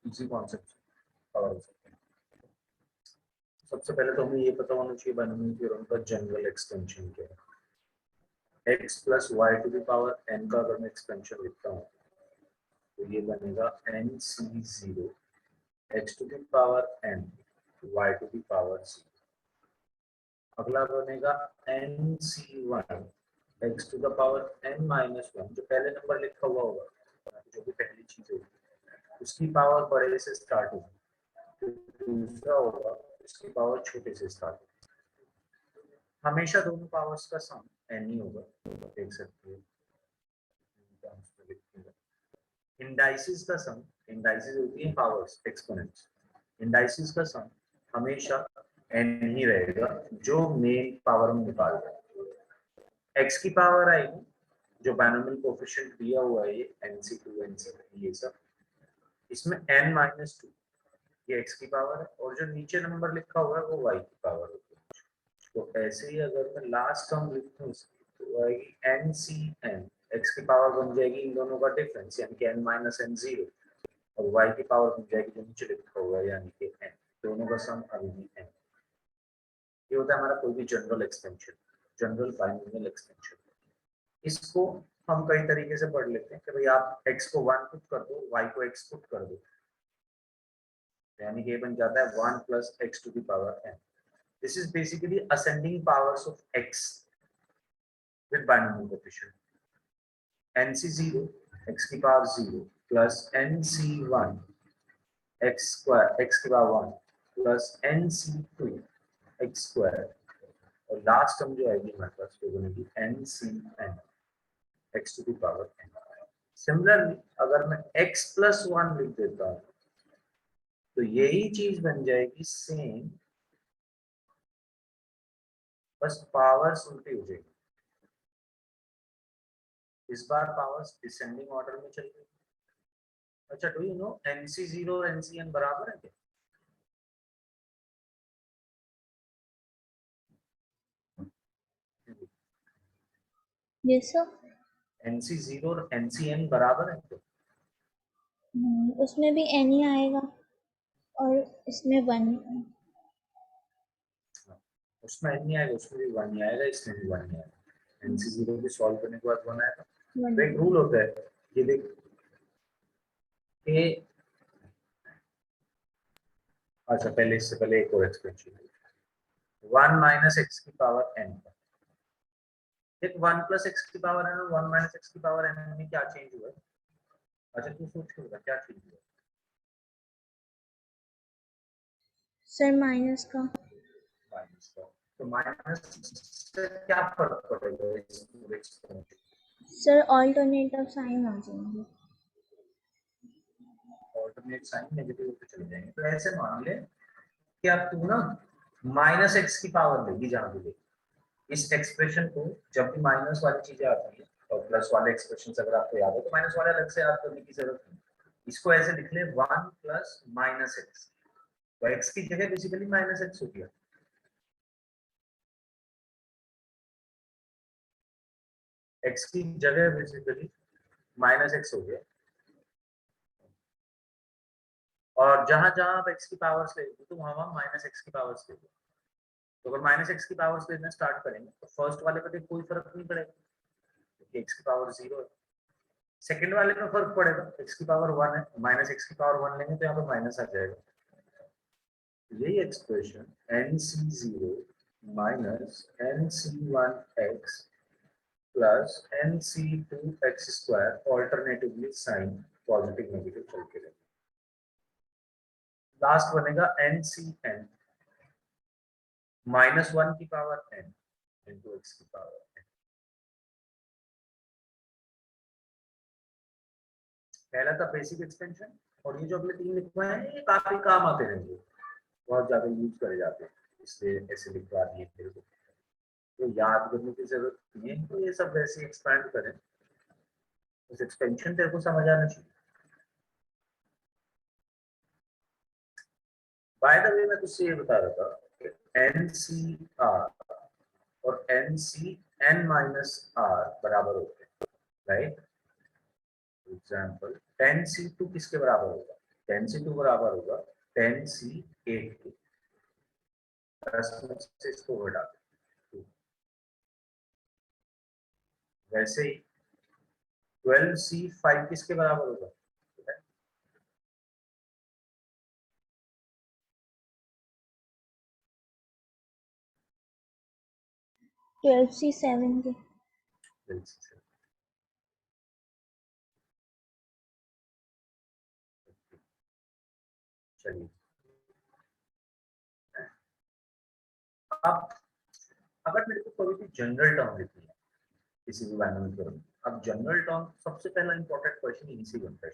इसी concept cover हो सकते हैं। सबसे पहले तो हमें ये पता होना चाहिए बाइनोमियल थ्योरम का जनरल एक्सटेंशन क्या है। x plus y to the power n का अगर मैं एक्सपेंशन लिखता हूँ तो ये बनेगा nc0 x to the power n y to the power 0। अगला बनेगा nc1 x to the power n minus 1, जो पहले नंबर लिखा हुआ होगा, जो भी पहली चीज होगी उसकी पावर बड़े से स्टार्ट होगी, दूसरा होगा उसकी पावर छोटे से स्टार्ट होगी। हमेशा दोनों पावर्स का सम n ही होगा, देख सकते हो। इंडाइसिस का सम, इंडाइसिस होती है पावर्स एक्सपोनेंट्स, इंडाइसिस का सम हमेशा n ही रहेगा जो मेन पावर में निकाल रहा है। x की पावर आएगी जो बाइनोमियल कोएफिशिएंट दिया हुआ है ये nc2 nc3 ये सब, इसमें n माइनस 2 ये x की पावर है, और जो नीचे नंबर लिखा हुआ है वो y की पावर होती है। तो ऐसे ही अगर मैं लास्ट टर्म लिखता हूँ तो आएगी ncn, x की पावर बन जाएगी इन दोनों का डिफरेंस यानी कि n माइनस n जीरो, और y की पावर बन जाएगी जो नीचे लिखा हुआ है यानी कि n, दोनों का सम अभी भी n। ये होता है हमारा कोई भी general extension, general binomial extension. इसको हम कई तरीके से पढ़ लेते हैं कि भाई आप x को 1 पुट कर दो, y को x पुट कर दो, यानी कि ये बन जाता है 1 plus x to the power n। This is basically ascending powers of x with binomial coefficient. nc0 x की power 0 plus nc1 x square x की power 1 plus nc2 x square, और लास्ट टर्म जो आएगी हमारे पास वो बनेगी ncn x to the power n। Similarly अगर मैं x प्लस 1 लिख देता हूँ तो यही चीज बन जाएगी सेम, बस पावर्स उल्टी हो जाएगी। इस बार पावर्स डिसेंडिंग ऑर्डर में चल रही। अच्छा, डू यू नो nc0 और ncn बराबर है क्या? Yes sir. nc0 और ncn बराबर है क्या? उसमें भी n ही आएगा और इसमें 1। उसमें n नहीं आएगा, उसमें भी 1 ही आएगा, इसमें भी 1 ही आएगा। nc0 को सॉल्व करने के बाद 1 आएगा। तो एक रूल होता है, ये देख के, अच्छा पहले इससे पहले एक और एक्सपेंशन 1 माइनस एक्स की पावर n, एक 1 प्लस एक्स की पावर n और 1 माइनस एक्स की पावर n में क्या चेंज हुआ है? अच्छा तू सोच के बता क्या चेंज हुआ? सर माइनस का। माइनस का, तो माइनस से क्या फर्क पड़ेगा इस पूरे एक्सपेंशन? सर ऑल्टरनेटिव साइन आ जाएंगे। ऑल्टरनेट साइन नेगेटिव होते चले जाएंगे। तो ऐसे मान ले कि अब तू ना माइनस एक्स की पावर लेगी जहां भी लेगी, इस एक्सप्रेशन को जब भी माइनस वाली चीजें आती है और प्लस वाले एक्सप्रेशन अगर आपको याद हो तो माइनस वाले अलग से याद करने की जरूरत नहीं। इसको ऐसे लिख ले 1 प्लस माइनस एक्स, तो एक्स की जगह बेसिकली माइनस एक्स हो गया। एक्स की जगह बेसिकली माइनस एक्स हो गया, और जहां जहां आप एक्स की पावर्स ले तो वहां वहां माइनस एक्स की पावर्स ले। तो अगर माइनस एक्स की पावर्स लेना स्टार्ट करेंगे तो फर्स्ट वाले पे कोई फर्क नहीं पड़ेगा क्योंकि एक्स की पावर 0 है। सेकंड वाले में फर्क पड़ेगा, एक्स की पावर 1 है, माइनस एक्स की पावर 1 लेंगे तो यहाँ पे माइनस आ जाएगा। यही expression nc0 minus nc1x plus nc2x square alternatively sign positive negative चलते रहेगा। लास्ट बनेगा ncn माइनस 1 की पावर n इंटू एक्स की पावर n। पहला था बेसिक एक्सटेंशन, और ये जो अगले 3 लिखवाए हैं ये काफी काम आते रहेंगे, बहुत ज्यादा यूज करे जाते हैं, इसलिए ऐसे लिखवा दिए तेरे को, तो याद करने की जरूरत नहीं है। तो ये सब वैसे एक्सपैंड करें, उस एक्सपेंशन तेरे को समझ आना चाहिए। बाय द वे मैं तुझसे ये बता रहा था कि NCR और NCN माइनस R बराबर होते हैं, राइट? एग्जाम्पल 10C2 किसके बराबर होगा? 10c2 बराबर होगा 10c8 के, 10 में से इसको घटा दो। वैसे ही 12c5 किसके बराबर होगा? 12c7 के। 12c7। चलिए, अब अगर मेरे को कोई भी जनरल टर्म लिखनी है किसी भी बाइनोमियल थ्योरम में, अब जनरल टर्म सबसे पहला इंपॉर्टेंट क्वेश्चन यहीं से बनता है।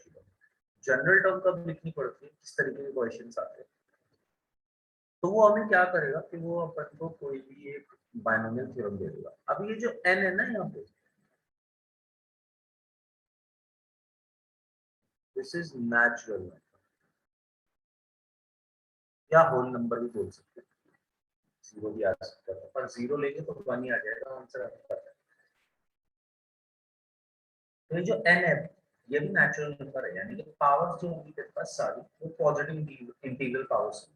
जनरल टर्म कब लिखनी पड़ती है, किस तरीके के क्वेश्चंस आते हैं, तो वो हमें क्या करेगा कि वो अपन को कोई भी एक बाइनोमियल थ्योरम दे देगा। अब ये जो n है ना यहाँ पे, दिस इज नेचुरल या होल नंबर भी बोल सकते हैं, जीरो भी आ सकता है, पर जीरो लेंगे तो वन ही आ जाएगा आंसर। तो ये जो n है ये भी नेचुरल नंबर है, यानी कि पावर्स जो होंगी तेरे पास सारी वो positive integral powers,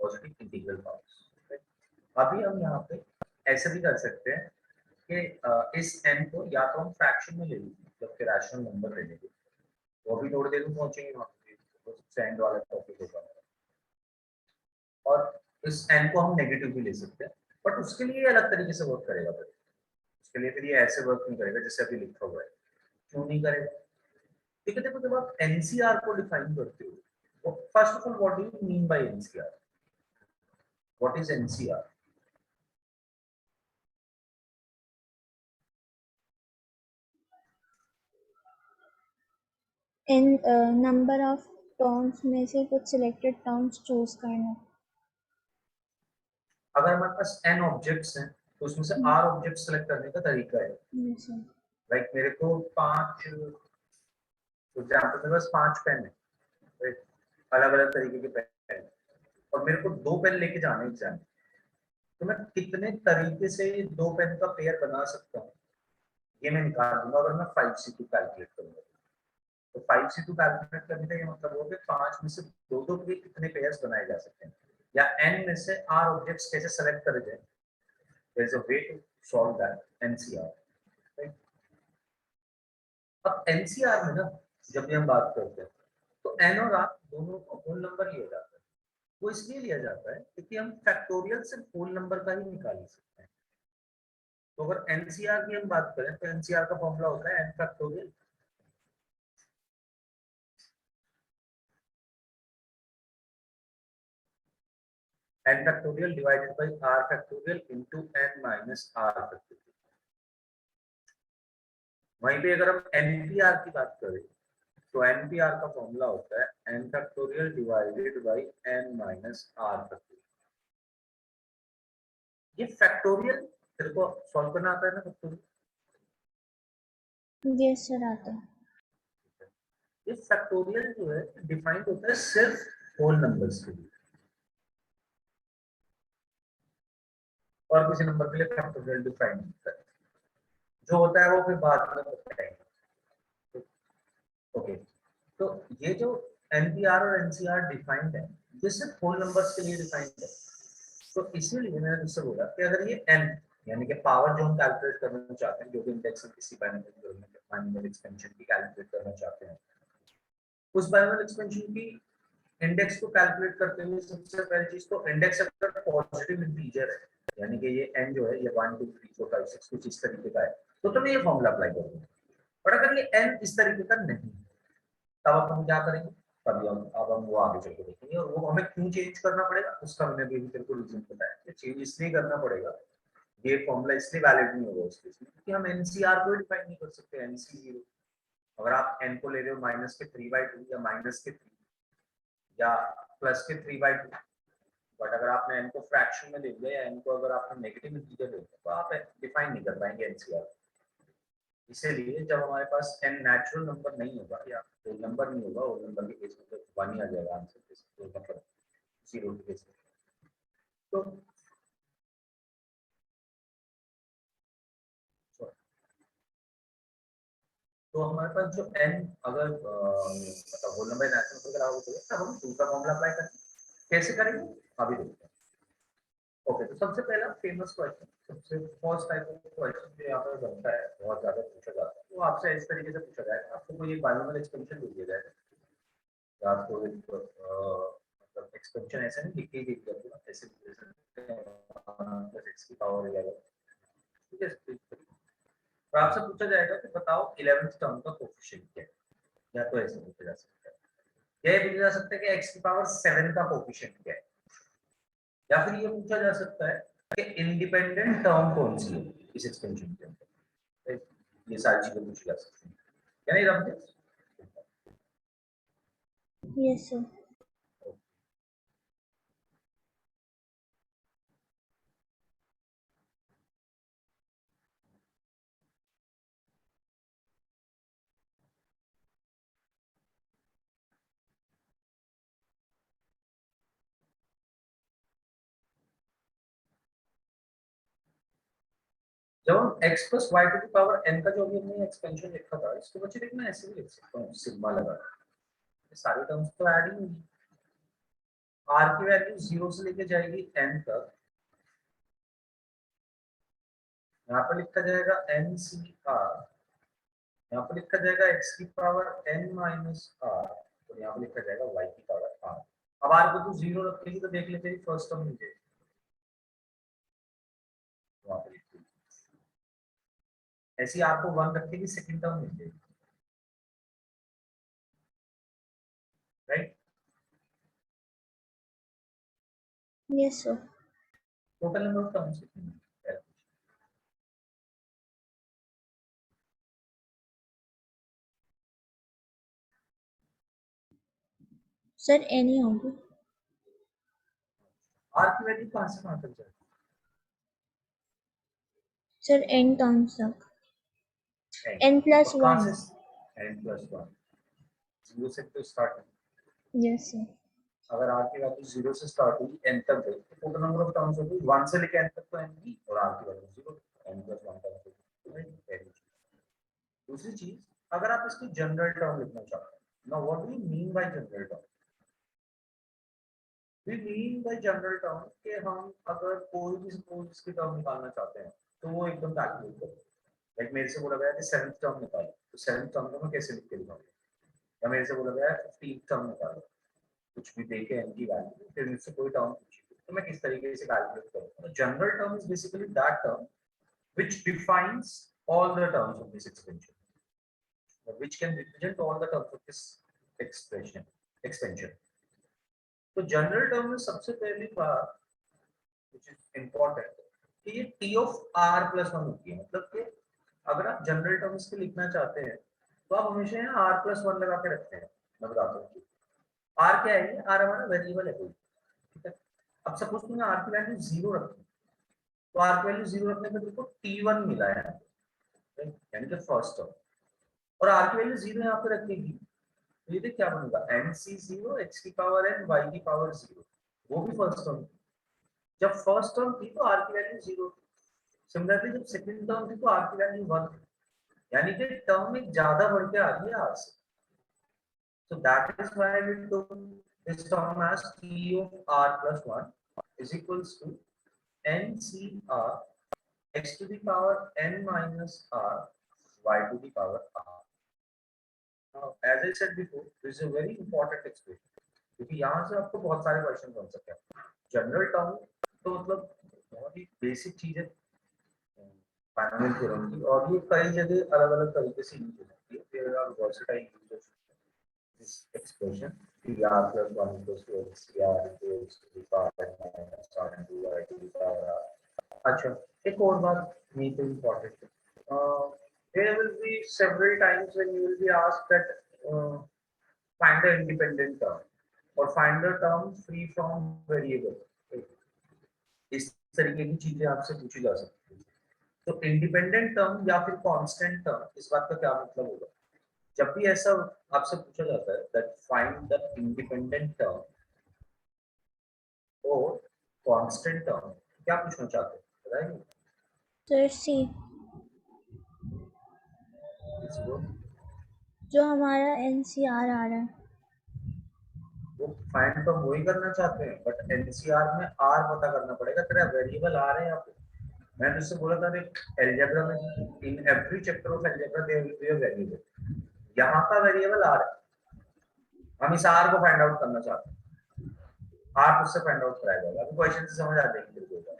positive integral powers. अभी हम यहाँ पे ऐसा भी कर सकते हैं कि इस n को या तो हम फ्रैक्शन में ले लेंगे, जब कि रैशनल नंबर ले लेंगे, वो भी थोड़ी देर में पहुंचेंगे वहाँ पे, तो सेंड वाला टॉपिक होगा। और इस n को हम नेगेटिव भी ले सकते हैं, बट उसके लिए अलग तरीके से वर्क करेगा। फिर उसके लिए फिर ये ऐसे वर्क नहीं करेगा जैसे अभी लिखा हुआ है। क्यों नहीं करेगा? ठीक है, देखो जब आप एनसीआर को डिफाइन करते हो, first of all what do you mean bye NCR? What is NCR? In number of terms में से कुछ सिलेक्टेड टर्म्स चूज करना। अगर हमारे पास n ऑब्जेक्ट्स हैं तो उसमें से r ऑब्जेक्ट सेलेक्ट करने का तरीका है। Yes, sir. लाइक मेरे को 5 एग्जांपल, मेरे पास 5 पेन है, अलग अलग तरीके के पेन, और मेरे को 2 पेन लेके जाने एग्जाम, तो मैं कितने तरीके से 2 पेन का पेयर बना सकता हूँ ये मैं निकाल दूंगा अगर मैं 5c2 कैलकुलेट करूंगा। तो 5c2 कैलकुलेट करने का ये मतलब हो कि 5 में से दो दो के कितने पेयर्स बनाए जा सकते हैं, या n में से r ऑब्जेक्ट्स कैसे सेलेक्ट करे जाए। There is a way to solve that NCR, right? अब एनसीआर में ना जब भी हम बात करते हैं तो n और r दोनों को होल नंबर लिया जाता है। वो इसलिए लिया जाता है क्योंकि हम फैक्टोरियल सिर्फ होल नंबर का ही निकाल सकते हैं। तो अगर एनसीआर की हम बात करें तो एनसीआर का फॉर्मूला होता है n factorial, n factorial divided by r factorial into n minus r factorial। वहीं पे अगर हम npr की बात करें तो npr का फॉर्मूला होता है n factorial divided by n minus r factorial। ये फैक्टोरियल तेरे को सॉल्व करना आता है ना फैक्टोरियल? Yes, sir, आता है। ये फैक्टोरियल जो है डिफाइंड होता है सिर्फ होल नंबर्स के लिए, और किसी नंबर के लिए फैक्टोरियल डिफाइंड होता है, जो होता है वो फिर बाद में बताएंगे। ओके, तो ये जो एनपीआर और एनसीआर डिफाइंड है ये सिर्फ होल नंबर्स के लिए डिफाइंड है। तो इसीलिए मैंने तुझसे बोला कि अगर ये n यानी कि पावर जो हम कैलकुलेट करना चाहते हैं, जो भी इंडेक्स हम किसी बाइनोमियल एक्सपेंशन की कैलकुलेट करना चाहते हैं, उस बाइनोमियल एक्सपेंशन की इंडेक्स को कैलकुलेट करते हुए सबसे पहली चीज तो इंडेक्स अगर पॉजिटिव इंटीजर है, यानी कि ये n जो है ये 1 2 3 4 5 6 कुछ इस तरीके का है, तो मैं ये फॉर्मूला अप्लाई करूंगा। और अगर ये n इस तरीके का नहीं, तब अपन क्या करेंगे? तभी हम अब हम वो आगे चल के देखेंगे, और वो हमें क्यों चेंज करना पड़ेगा उसका मैंने भी तेरे को रीजन बताया कि चेंज इसलिए करना पड़ेगा, ये फॉर्मूला इसलिए वैलिड नहीं होगा उस केस में क्योंकि हम एनसीआर को डिफाइन नहीं कर सकते, एनसी जीरो। अगर आप n को ले रहे हो माइनस के 3/2 या माइनस के 3 या प्लस के 3/2, बट अगर आपने n को फ्रैक्शन में ले लिया या n को अगर आपने नेगेटिव इंटीजर ले लिया तो आप डिफाइन नहीं कर पाएंगे एनसीआर। इसीलिए जब हमारे पास n नेचुरल नंबर नहीं होगा या होल नंबर नहीं होगा, होल नंबर के केस में तो वन ही आ जाएगा आंसर के केस में, मतलब जीरो के केस में। तो तो हमारे पास जो n अगर मतलब होल नंबर नेचुरल नंबर अगर लगाओगे तो तब हम दूसरा फॉर्मूला अप्लाई करेंगे। कैसे करेंगे अभी देखते हैं। ओके, तो सबसे पहला फेमस क्वेश्चन, सबसे फर्स्ट टाइप ऑफ क्वेश्चन जो यहाँ पर बनता है, बहुत ज्यादा पूछा जाता है, वो आपसे इस तरीके से पूछा जाएगा, आपको कोई एक बाइनोमियल एक्सपेंशन दे दिया जाएगा, या आपको एक मतलब एक्सपेंशन ऐसे नहीं लिख के दे दिया पूरा, ऐसे प्लस एक्स की पावर 11, ठीक है। तो आपसे पूछा जाएगा कि बताओ 11th टर्म का कोफिशिएंट क्या है, या तो ऐसे पूछा जा सकता है, या ये पूछा जा सकता है कि x की पावर 7 का कोफिशिएंट क्या है, या फिर ये पूछा जा सकता है कि इंडिपेंडेंट टर्म कौन सी है इस एक्सपेंशन के अंदर। ये सारी चीजें पूछी जा सकती हैं, क्या नहीं रमते? Yes sir. जब हम x plus y to the power n का जो भी हमने एक्सपेंशन लिखा था, इसको बच्चे देखना ऐसे भी लिख सकता हूँ, सिग्मा लगा, ये सारी टर्म्स तो ऐड ही होंगी। r की वैल्यू 0 से लेके जाएगी n तक, यहाँ पर लिखा जाएगा n सी r, यहाँ पर लिखा जाएगा x की पावर n माइनस r, और यहाँ पर लिखा जाएगा y की पावर r। अब r को तो 0 रखेगी तो देख लेते हैं फर्स्ट टर्म मिल जाएगी, वहां पर लिख दीजिए। ऐसी r को 1 रखेगी सेकंड टर्म मिल जाएगी, right. Yes sir. Total number of terms कितनी है? सर एन ही होंगे। r की वैल्यू कहां से कहां तक जाएगी? सर एन टर्म्स तक, n, एन प्लस और कहां 1। से n प्लस 1, 0 से तो स्टार्ट है। Yes sir. अगर r की वैल्यू 0 से स्टार्ट हुई n तक गई तो टोटल नंबर ऑफ टर्म्स होगी 1 से लेकर n तक तो n ही, और r की वैल्यू 0, n प्लस 1 टर्म होगी। दूसरी चीज, अगर आप इसकी जनरल टर्म लिखना चाहते हैं, now what do you mean by general term? We mean by general term कि हम अगर कोई भी सपोज इसकी टर्म निकालना चाहते हैं तो वो एकदम कैलकुलेट करें। लाइक मेरे से बोला गया है कि 7th टर्म निकालो, तो 7th टर्म को मैं कैसे लिख के दिखाऊंगा, या मेरे से बोला गया है 15th टर्म निकालो, कुछ भी देके n की वैल्यू, फिर मुझसे कोई टर्म पूछी तो मैं किस तरीके से कैलकुलेट करूंगा। General term is basically that term which defines all the terms of this expansion, or which can represent all the terms of this expansion. तो जनरल टर्म में सबसे पहली बात which is important कि ये t of r plus 1 होती है, मतलब कि अगर आप जनरल टर्म्स के लिखना चाहते हैं तो आप हमेशा यहाँ r plus 1 लगा के रखते हैं। मैं बताता हूँ r क्या है, r हमारा वेरिएबल है कोई, ठीक है। अब सपोज तुमने r की वैल्यू 0 रखी, तो r की वैल्यू 0 रखने पे देखो t1 मिला है, यानी कि फर्स्ट टर्म, और r की वैल्यू 0 यहाँ पे रखेगी, तो ये देख क्या बनेगा, n c 0 x की पावर n y की पावर 0, वो भी फर्स्ट टर्म। जब फर्स्ट टर्म थी तो r की वैल्यू 0, सिमिलरली जब सेकंड टर्म थी तो r की वैल्यू 1, यानी कि टर्म एक ज्यादा बढ़ के आ रही है r से। So that is why we took this term as t of r plus 1 is equals to ncr x to the power n minus r y to the power r. Now, as I said before, this is a very important expression क्योंकि यहाँ से आपको बहुत सारे question बन सकते हैं। General term तो मतलब बहुत ही बेसिक चीज है बाइनोमियल थ्योरम की, और ये कई जगह अलग-अलग तरीके से यूज होती है। There are versatile uses this expression PR plus 1 equals to XCR into X to the power minus R into Y to the power R. अच्छा, एक और बात नहीं तो इम्पोर्टेंट है, there will be several times when you will be asked that find the independent term or find the term free from variable, इस तरीके की चीजें आपसे पूछी जा सकती है। तो इंडिपेंडेंट टर्म या फिर कांस्टेंट टर्म, इस बात का क्या मतलब होगा? जब भी ऐसा आपसे पूछा जाता है that find the independent term और कांस्टेंट टर्म, क्या पूछना चाहते हैं बताइए? सर सी, इसको जो हमारा एन सी आर आ रहा है। फाइंड तो वही करना चाहते हैं, बट एनसीआर में आर पता करना पड़ेगा। तेरा वेरिएबल आर है यहाँ पे। मैंने तुझसे बोला था देख, अलजेब्रा में in every chapter of algebra there will be a variable. यहाँ का वेरिएबल आर है, हम इस आर को फाइंड आउट करना चाहते हैं। आर उससे फाइंड आउट कराया जाएगा। अभी क्वेश्चन से समझ आ जाएगी तेरे को,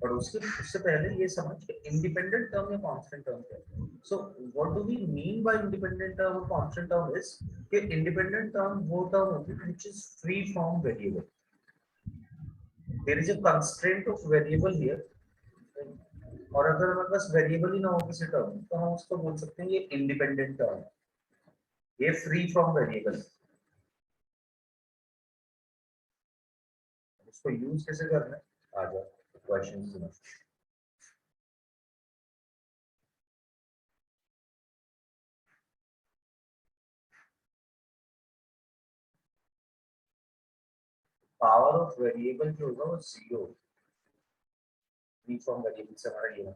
और उससे पहले ये समझ कि इंडिपेंडेंट टर्म या कांस्टेंट टर्म क्या है। So what do we mean by independent term और कांस्टेंट टर्म इज कि इंडिपेंडेंट टर्म वो टर्म होती है which is free from variable. There is a constraint of variable here, और अगर हमारे पास वेरिएबल ही ना हो किसी टर्म तो हम उसको बोल सकते हैं ये इंडिपेंडेंट टर्म, ये फ्री फ्रॉम वेरिएबल। उसको यूज कैसे करना है आ जाओ क्वेश्चन समझ। पावर ऑफ वेरिएबल जो होगा वो जीरो, फ्री फ्रॉम वेरिएबल से हमारा ये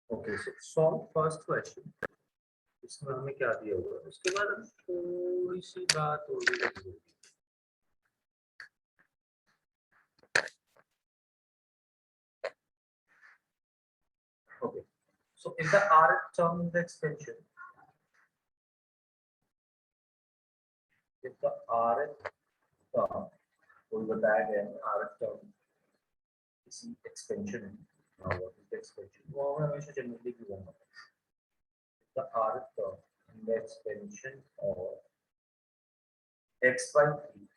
ओके। सो सॉल्व फर्स्ट क्वेश्चन। इसमें हमें क्या दिया हुआ है, उसके बाद हम थोड़ी सी बात और भी करेंगे। Okay, so if the rth term in the extension, if the rth term कोई बताया गया है rth term किसी एक्सटेंशन है, now what is the extension, वो हमें हमेशा जनरली गिवन होता है। the rth term in the extension of x by 3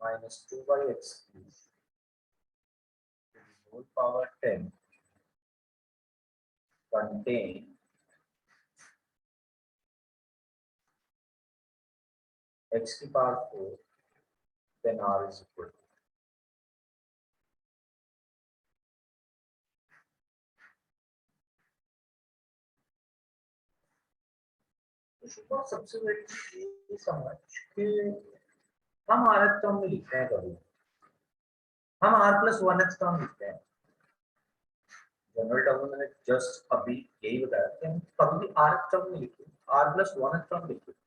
minus 2 by x cubed to the whole power 10 contain x की power 4, then r is equal to सबसे बड़ी ये समझ कि हम rth टर्म में लिखते हैं कभी, हम r प्लस 1h टर्म लिखते हैं। जनरल टर्म में मैंने जस्ट अभी यही बताया कि हम कभी भी rth टर्म में लिखते हैं, r प्लस 1h टर्म लिखते हैं।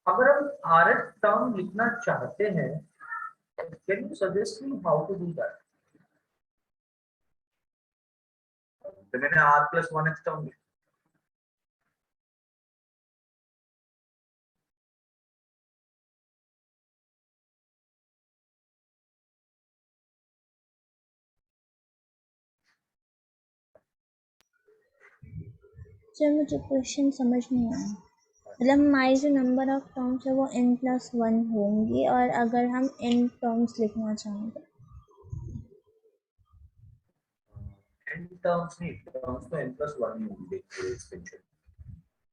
अगर हम rth टर्म लिखना चाहते हैं, can you suggest me how to do that? तो मैंने r प्लस 1h टर्म लिखा, सर मुझे क्वेश्चन समझ नहीं आया। मतलब हमारी जो नंबर ऑफ टर्म्स है वो n+1 होंगी, और अगर हम n टर्म्स लिखना चाहेंगे n टर्म्स नहीं, टर्म्स तो n प्लस 1 ही होंगे पूरे एक्सटेंशन,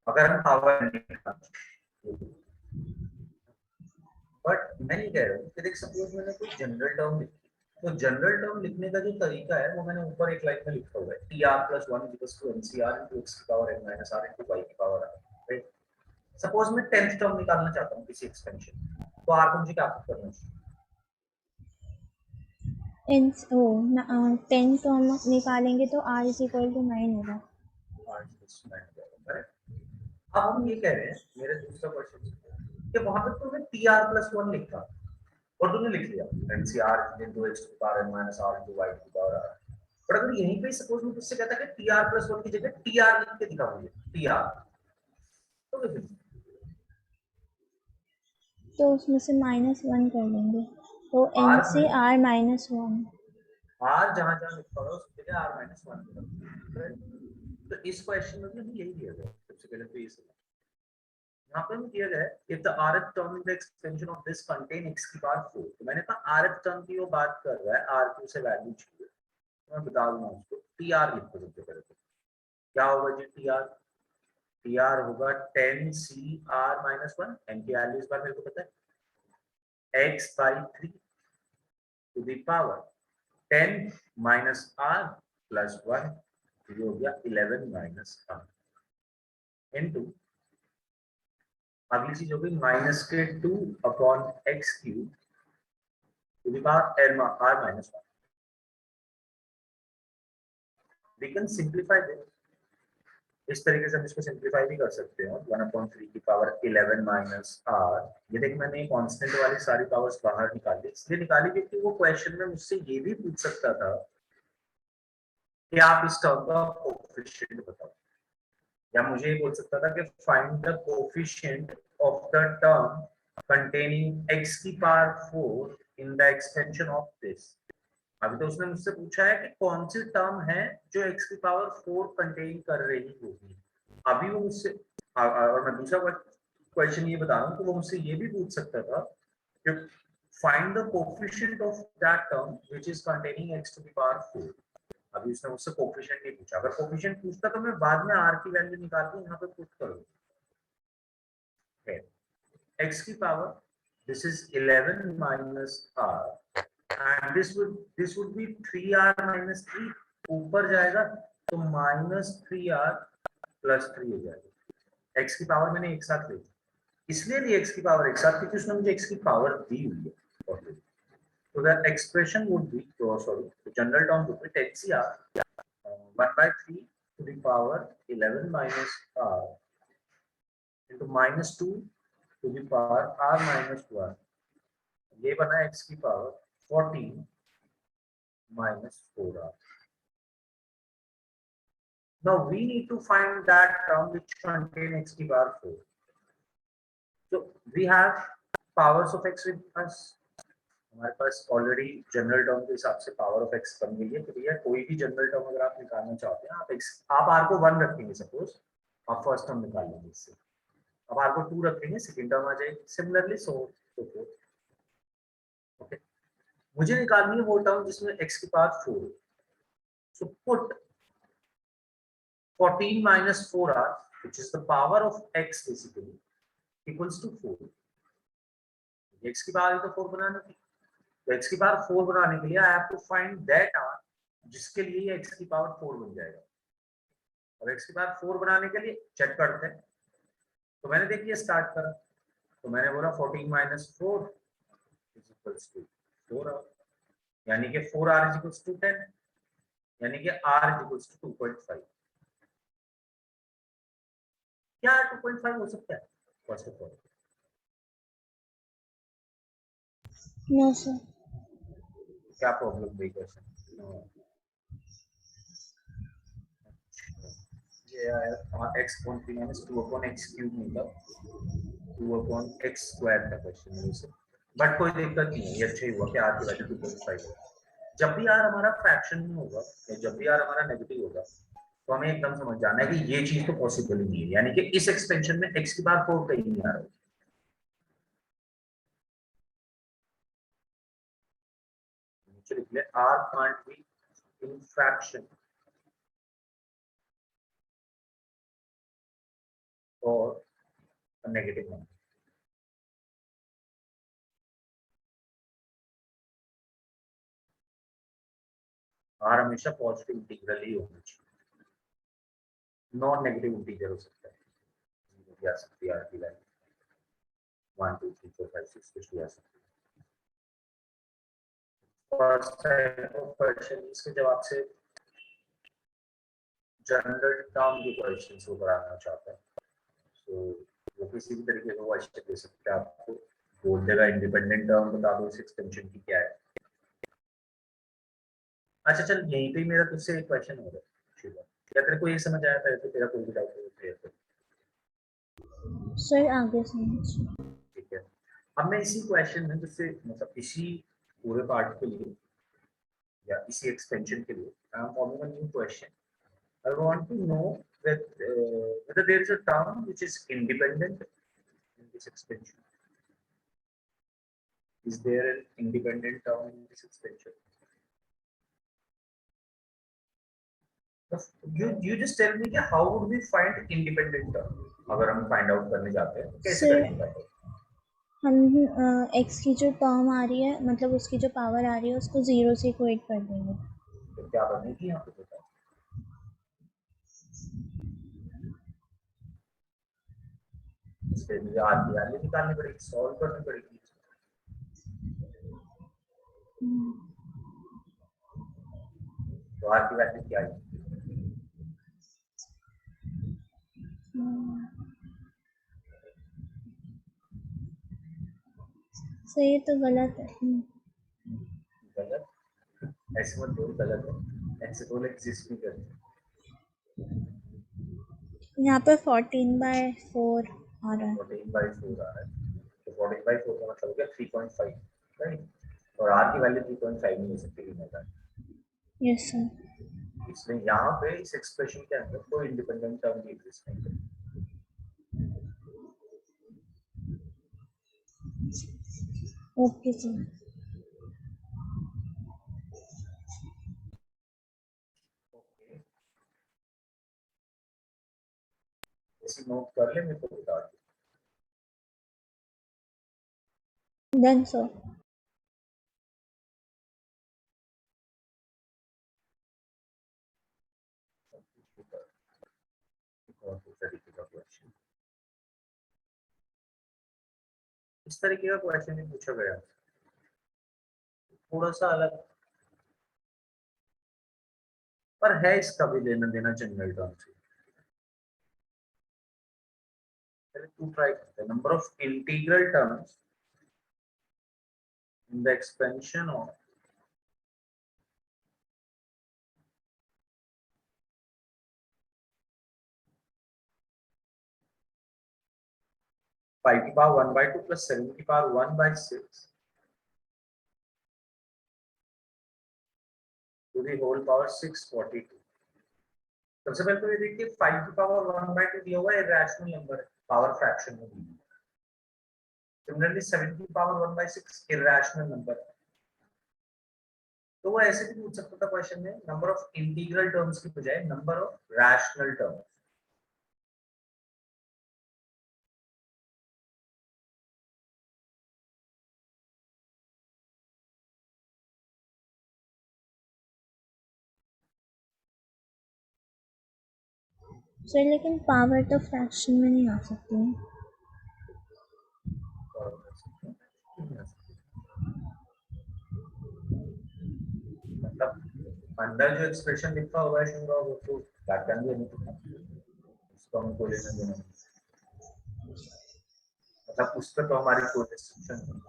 अगर हम पावर लिखना। बट मैं ये कह रहा हूँ कि देख, सपोज मैंने कोई जनरल टर्म लिखी, तो जनरल टर्म लिखने का जो तरीका है वो मैंने ऊपर एक लाइन में लिखा हुआ है, tr plus 1 equals to ncr into x की power n minus r into y की पावर r, राइट? सपोज मैं 10th टर्म निकालना चाहता हूँ किसी एक्सटेंशन, तो r को मुझे क्या करना चाहिए? n ओ 10 टर्म निकालेंगे तो r इज इक्वल टू 9 होगा। r इक्वल्स टू 9 हो जाएगा, करेक्ट? अब हम ये कह रहे हैं, मेरे दूसरा क्वेश्चन कि वहां पे तुमने tr प्लस 1 लिखा और तुमने लिख लिया ncr इनटू x की power n minus r into y की पावर r। बट अगर यहीं पे सपोज मैं तुझसे कहता कि tr प्लस 1 की जगह tr लिख के दिखा मुझे tr, तो कैसे? तो उसमें से -1 कर देंगे, तो n r से में r -1। r जहां जहां लिखा होगा उसकी जगह r माइनस 1 करेक्ट? तो इस क्वेश्चन में भी यही दिया गया है। सबसे पहले तो ये समझ, यहाँ पे हमें दिया गया है if the rth term in the extension of this contain x की पावर 4, तो मैंने कहा rth term की वो बात कर रहा है, rq से वैल्यू चाहिए, तो मैं बता दूंगा उसको tr लिखो सबसे पहले। तो क्या होगा जी tr? tr होगा 10 cr minus 1, n की वैल्यू इस बार मेरे को पता है, x by 3 to the power 10 minus r plus 1, ये हो गया 11 minus r into अगली चीज हो गई माइनस के 2 upon x cube to the power r minus 1। We can simplify this, इस तरीके से हम इसको सिंप्लीफाई भी कर सकते हो, 1/3 की पावर 11 माइनस r। ये देखिए मैंने कांस्टेंट वाली सारी पावर्स बाहर निकाल दी, इसलिए निकाली क्योंकि वो क्वेश्चन में मुझसे ये भी पूछ सकता था कि आप इस टर्म का कोएफिशिएंट बताओ, या मुझे ये बोल सकता था कि find the coefficient of the term containing x की power 4 in the extension of this। अभी तो उसने मुझसे पूछा है कि कौन सी टर्म है जो x की पावर 4 कंटेन कर रही होगी। अभी वो मुझसे और मैं दूसरा क्वेश्चन ये बता रहा हूँ कि वो मुझसे ये भी पूछ सकता था कि find the coefficient of that term which is containing x to the power 4। अभी उसने मुझसे कोएफिशिएंट नहीं पूछा, अगर कोएफिशिएंट पूछता तो मैं बाद में r की वैल्यू निकाल के यहाँ पे पुट करूँ। x की power, this is 11 minus r and this would be 3r minus 3, ऊपर जाएगा तो minus 3r plus 3 हो जाएगा। x की पावर मैंने एक साथ ली, इसलिए ली x की पावर एक साथ क्योंकि उसने मुझे x की पावर दी हुई है। So the expression would be, sorry, the general term would be 10cr 1/3 to the power 11 minus r into minus 2 to the power r minus 1, ये बना x की power 14 minus 4r। Now we need to find that term which contain x की power 4। So we have powers of x with us, हमारे पास already general term के हिसाब से power of x बन गई है। तो भैया कोई भी जनरल टर्म अगर आप निकालना चाहते हैं, आप r को 1 रखेंगे, सपोज आप फर्स्ट टर्म निकाल लेंगे इससे, अब r को 2 रखेंगे, सेकंड टर्म आ जाएगी, सिमिलरली सो फोर्थ। ओके, मुझे निकालनी है वो टर्म जिसमें x की पावर 4 है। So put 14 minus 4r which is the power of x basically equals to 4। x की पावर तो 4 बनानी थी, तो x की पावर 4 बनाने के लिए I have to find that r जिसके लिए x की पावर 4 बन जाएगा। और x की पावर 4 बनाने के लिए चेक करते हैं, तो मैंने देखिए स्टार्ट करा, तो मैंने बोला 14 minus 4 is equals to 4r, यानी कि 4r is equals to 10, यानी कि r is equals to 2.5। क्या 2.5 हो सकता है? First of all know sir. क्या प्रॉब्लम हुई क्वेश्चन? ये आया x upon 3 minus 2 upon x cube नहीं था, 2 upon x square था क्वेश्चन में से, बट कोई दिक्कत नहीं है, ये अच्छा ही हुआ कि r की वैल्यू 2.5 है। जब भी r हमारा फ्रैक्शन में होगा या जब भी r हमारा नेगेटिव होगा, तो हमें एकदम समझ जाना है कि ये चीज तो पॉसिबल ही नहीं है, यानी कि इस एक्सपेंशन में x की पावर 4 कहीं नहीं आ रहा है। नीचे लिख ले r can't be in fraction or a negative number। r हमेशा पॉजिटिव इंटीग्रल ही होना चाहिए, नॉन नेगेटिव इंटीजर हो सकता है, आ सकती है r की वैल्यू 1 2 3 4 5 6 कुछ भी आ सकती है। फर्स्ट टाइप ऑफ क्वेश्चन इसके जवाब से जनरल टर्म के क्वेश्चंस को कराना चाहता है, तो वो किसी भी तरीके से क्वेश्चन दे सकते हैं आपको, बोल देगा इंडिपेंडेंट टर्म बता दो इस एक्सटेंशन की क्या है। अच्छा चल, यहीं पे मेरा तुझसे एक क्वेश्चन हो रहा है, क्या तेरे को ये समझ आया था? तो तेरा कोई भी डाउट हो क्लियर कर। सर आगे समझ। ठीक है, अब मैं इसी क्वेश्चन में तुझसे मतलब इसी पूरे पार्ट के लिए या इसी एक्सपेंशन के लिए I am forming a new question. I want to know that whether there is a term which is independent this expansion? Is there an independent term in this expansion? You just tell me कि how would we find independent term? अगर हम find out करने जाते हैं तो कैसे Sir, करेंगे? हम x की जो टर्म आ रही है मतलब उसकी जो पावर आ रही है उसको 0 से इक्वेट कर देंगे। तो क्या बनेगी यहाँ पे बताओ? इसके लिए आर की वैल्यू निकालनी पड़ेगी, सॉल्व करनी पड़ेगी। तो आर की वैल्यू क्या है? सर ये तो गलत है। गलत? ऐसे मत बोल गलत है, ऐसे बोल एग्जिस्ट नहीं करती। यहाँ पे 14/4 आ रहा है। 14/4 आ रहा है, तो 14/4 का मतलब हो गया 3.5, राइट? और आर की वैल्यू 3.5 नहीं हो सकती है। Yes sir. इसलिए यहाँ पे इस एक्सप्रेशन के अंदर कोई इंडिपेंडेंट टर्म भी एग्जिस्ट नहीं करती। Okay sir. ऐसी नोट कर ले, मेरे को बता दे। Done sir. और कुछ तरीके का क्वेश्चन, इस तरीके का क्वेश्चन भी पूछा गया, थोड़ा सा अलग, पर है इसका भी लेना देना जनरल टर्म से। पहले तू ट्राई करते हैं। Number of integral terms in the expansion of 5^1/2 plus 7^1/6 to the whole power 642। सबसे पहले तो ये देखिए 5^1/2 दिया हुआ है, इरेशनल नंबर है, पावर फ्रैक्शन में दी है। सिमिलरली 7^1/6 इरेशनल नंबर है। तो वो ऐसे भी पूछ सकता था क्वेश्चन में, नंबर ऑफ इंटीग्रल टर्म्स की बजाय number of rational terms. Sir लेकिन पावर तो फ्रैक्शन में नहीं आ सकती है। मतलब अंदर जो एक्सप्रेशन लिखा हुआ है शुंगा, वो तो व्याख्यान भी नहीं था, उसको हमको लेना देना नहीं। मतलब उस पर तो हमारी कोई रिस्ट्रिक्शन नहीं।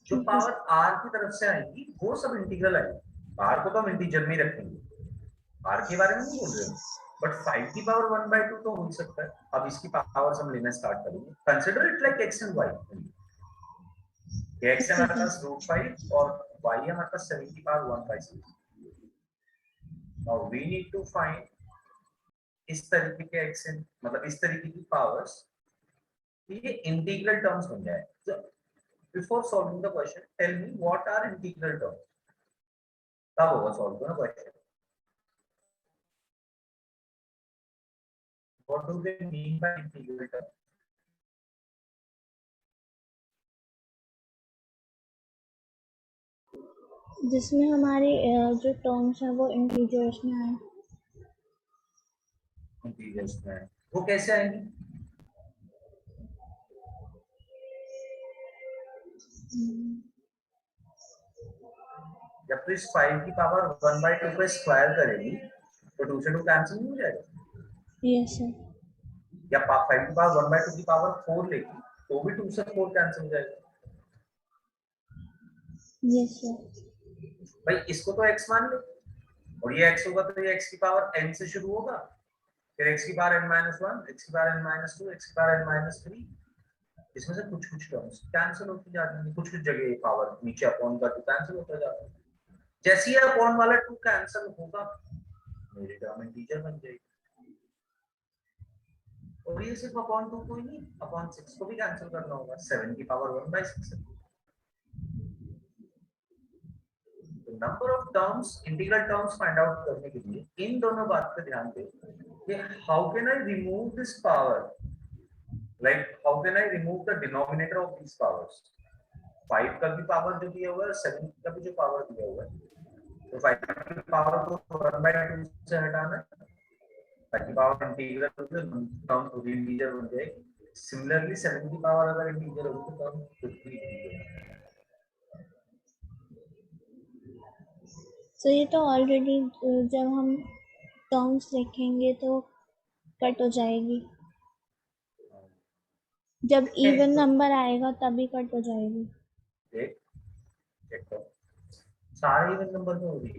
जो पावर आर की तरफ से आएगी वो सब इंटीग्रल आएगी, आर को तो हम इंटीजर में ही रखेंगे, आर के बारे में नहीं बोल रहे हैं। बट 5^1/2 तो हो सकता है। अब इसकी पावर्स हम लेना स्टार्ट करेंगे। Consider it like x and y। x हमारे पास √5 और y हमारे पास 7^1/6। Now we need to find इस तरीके के x एंड मतलब इस तरीके की पावर्स, ये इंटीग्रल टर्म्स बन जाए। तो before solving the question tell me what are integral terms, तब होगा सॉल्व करना question. What do they mean by integral term? जिसमें हमारे जो टर्म्स हैं वो इंटीजर्स में आए। इंटीजर्स में वो कैसे आएंगे? जब तो इस 5 की पावर 1/2 पे स्क्वायर करेगी तो 2 से 2 कैंसिल नहीं हो जाएगा? Yes sir. या 5 की पावर 1/2 की पावर 4 लेगी तो भी 2 से 4 कैंसिल हो जाएगा। Yes sir. भाई इसको तो x मान लो, और ये x होगा तो ये x की पावर n से शुरू होगा, फिर x की पावर n-1, x की पावर n-2, x की पावर n-3। इसमें से कुछ कुछ टर्म्स कैंसिल होती जाती है, कुछ कुछ जगह पावर नीचे अपॉन का 2 कैंसिल होता जाता है। जैसे ही अपॉन वाला 2 कैंसिल होगा मेरी टर्म इंटीजर बन जाएगी। और ये सिर्फ अपॉन 2 कोई नहीं, अपॉन 6 को भी कैंसिल करना होगा, 7 की पावर 1/6 है। तो number of terms, integral terms find out करने के लिए इन दोनों बात पे ध्यान दें कि how can I remove this power, like how can I remove the denominator of these powers. 5 का भी पावर जो दिया हुआ है, 7 का भी जो पावर दिया हुआ है, तो 5 की पावर को 1/2 से हटाना है ताकि पावर इंटीग्रल टर्म खुद इंटीजर बन जाएगी। सिमिलरली 7 की पावर अगर इंटीजर होगी तो टर्म खुद भी इंटीजर। तो ये तो ऑलरेडी जब हम टर्म्स लिखेंगे तो कट हो जाएगी, जब इवन तो नंबर आएगा तभी कट हो जाएगी। देख, चेक कर, सारे इवन नंबर में होगी।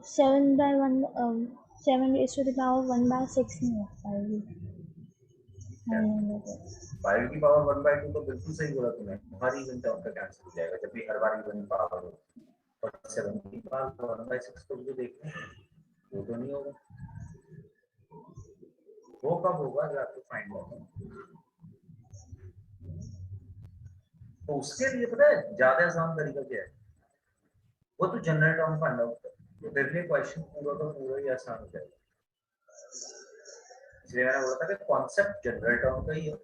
7/1, 7 raised to the power 1/6 नहीं हो पाएगी हर नंबर पे। 5 की पावर 1/2 तो बिल्कुल सही बोला तूने, हर इवन टर्म का कैंसिल हो जाएगा जब भी हर बार इवन पावर हो। और 7 की पावर 1/6 को भी देखते हैं, वो तो नहीं होगा। वो कब होगा जब आपको फाइंड करना। तो उसके लिए पता है ज्यादा आसान तरीका क्या है, वो तो जनरल टर्म फाइंड आउट कर, तो तेरे लिए क्वेश्चन पूरा का पूरा ही आसान हो जाएगा। इसलिए मैंने बोला था कि कॉन्सेप्ट जनरल टर्म का ही है।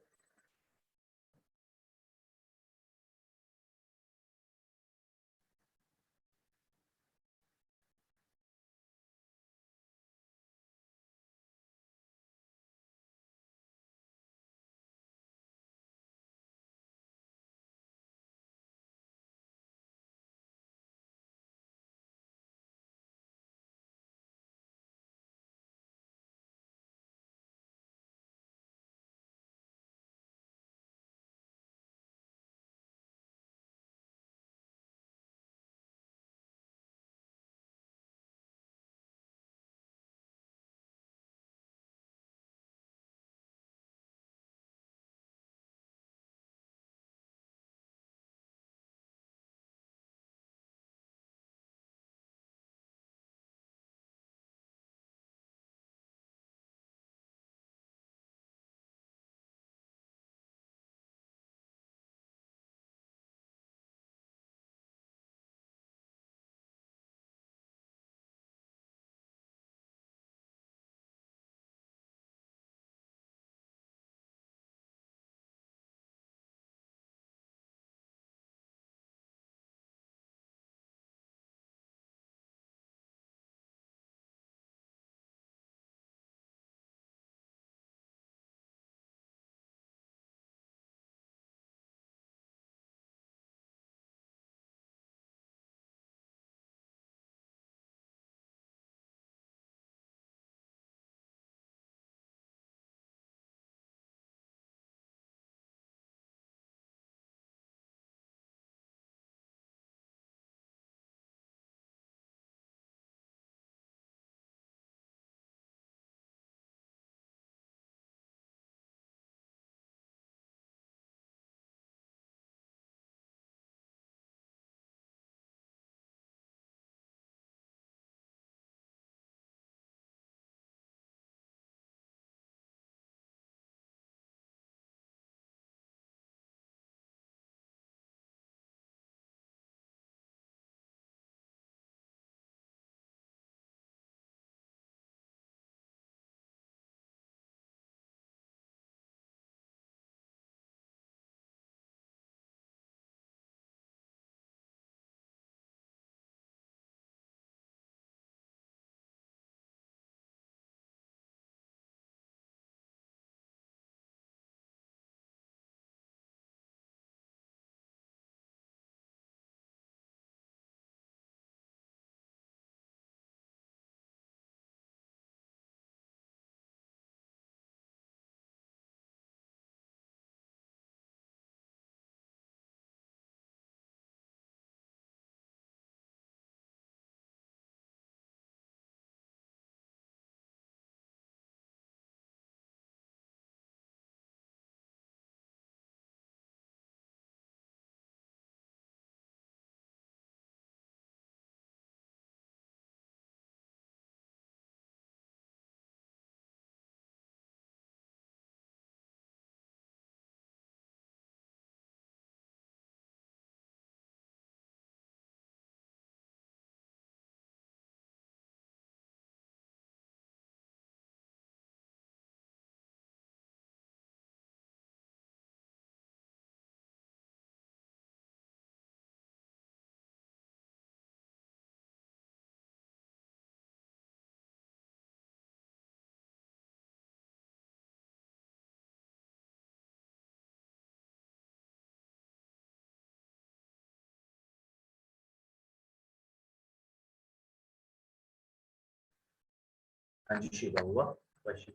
हाँ जी शिवा हुआ question.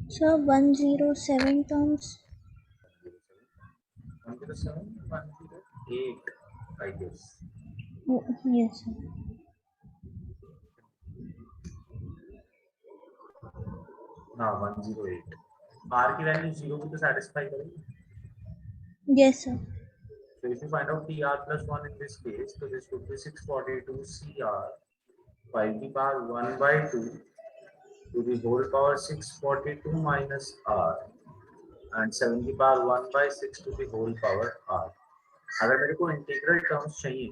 So 107 terms. 107, 108, I guess. Oh, yes, sir. हाँ 108। R की वैल्यू 0 को तो satisfy करेगी। Yes, sir. So if you find out TR plus 1 in this case, so this would be 642 CR 5 की power 1 by 2 to the whole power 642 minus R and 7 की power 1 by 6 to the whole power R। अगर मेरे को integral terms चाहिए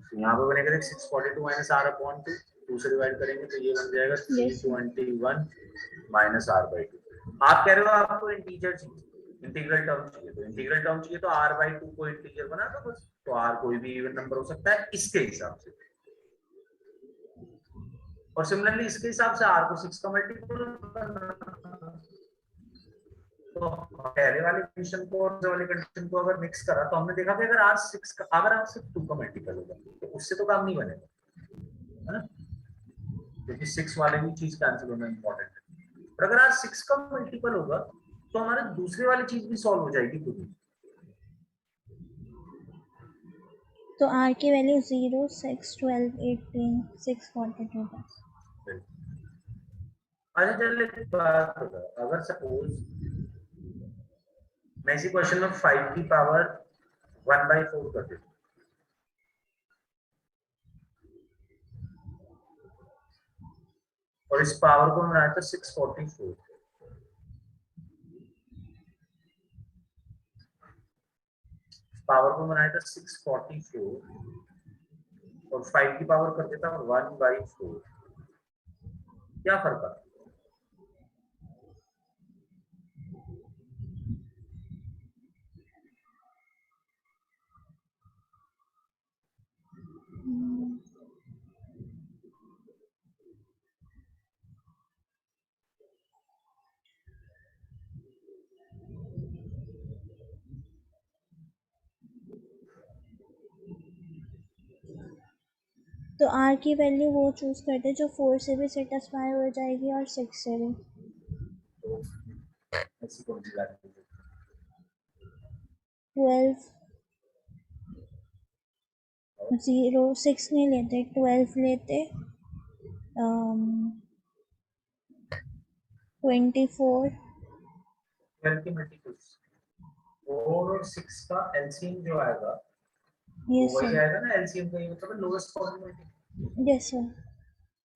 तो यहाँ पे बनेगा 642 माइनस आर अपॉन 2, 2 से डिवाइड करेंगे तो ये बन जाएगा Yes, sir. 321 minus r by 2। आप कह रहे हो आपको इंटीजर चाहिए, इंटीग्रल टर्म चाहिए, तो इंटीग्रल टर्म चाहिए तो आर बाई 2 को इंटीजर बना दो बस। तो आर कोई भी इवन नंबर हो सकता है इसके हिसाब से, और सिमिलरली इसके हिसाब से आर को 6 का मल्टीपल करना। तो पहले वाले कंडीशन को और वाले कंडीशन को अगर मिक्स करा तो हमने देखा कि अगर आर 6 का, अगर आर सिर्फ 2 का मल्टीपल होगा तो उससे तो काम नहीं बनेगा, है ना, क्योंकि 6 वाले भी चीज कैंसिल होना इंपॉर्टेंट है। पर अगर आज 6 का मल्टीपल होगा तो हमारे दूसरी वाली चीज भी सॉल्व हो जाएगी खुद ही। तो R की वैल्यू 0, 6, 12, 18, 642 है। अच्छा चल एक बात बता, अगर सपोज मैं इसी क्वेश्चन में 5 की पावर 1 by 4 कर देता और इस पावर को बनाया था 644, पावर को बनाया था 644 और 5 की पावर कर देता 1 by 4, क्या फर्क आता? तो R की वैल्यू वो चूज करते जो 4 से भी सेटिस्फाई हो जाएगी और 6 से भी। तो ऐसी कौन सी बात है? 12, 0, 6 नहीं लेते, 12 लेते, 24। 12 के मल्टीपल्स 4 और 6 का एलसीएम जो आएगा वो यस वही सर। आएगा ना, एलसीएम का ये मतलब lowest common multiple. Yes sir.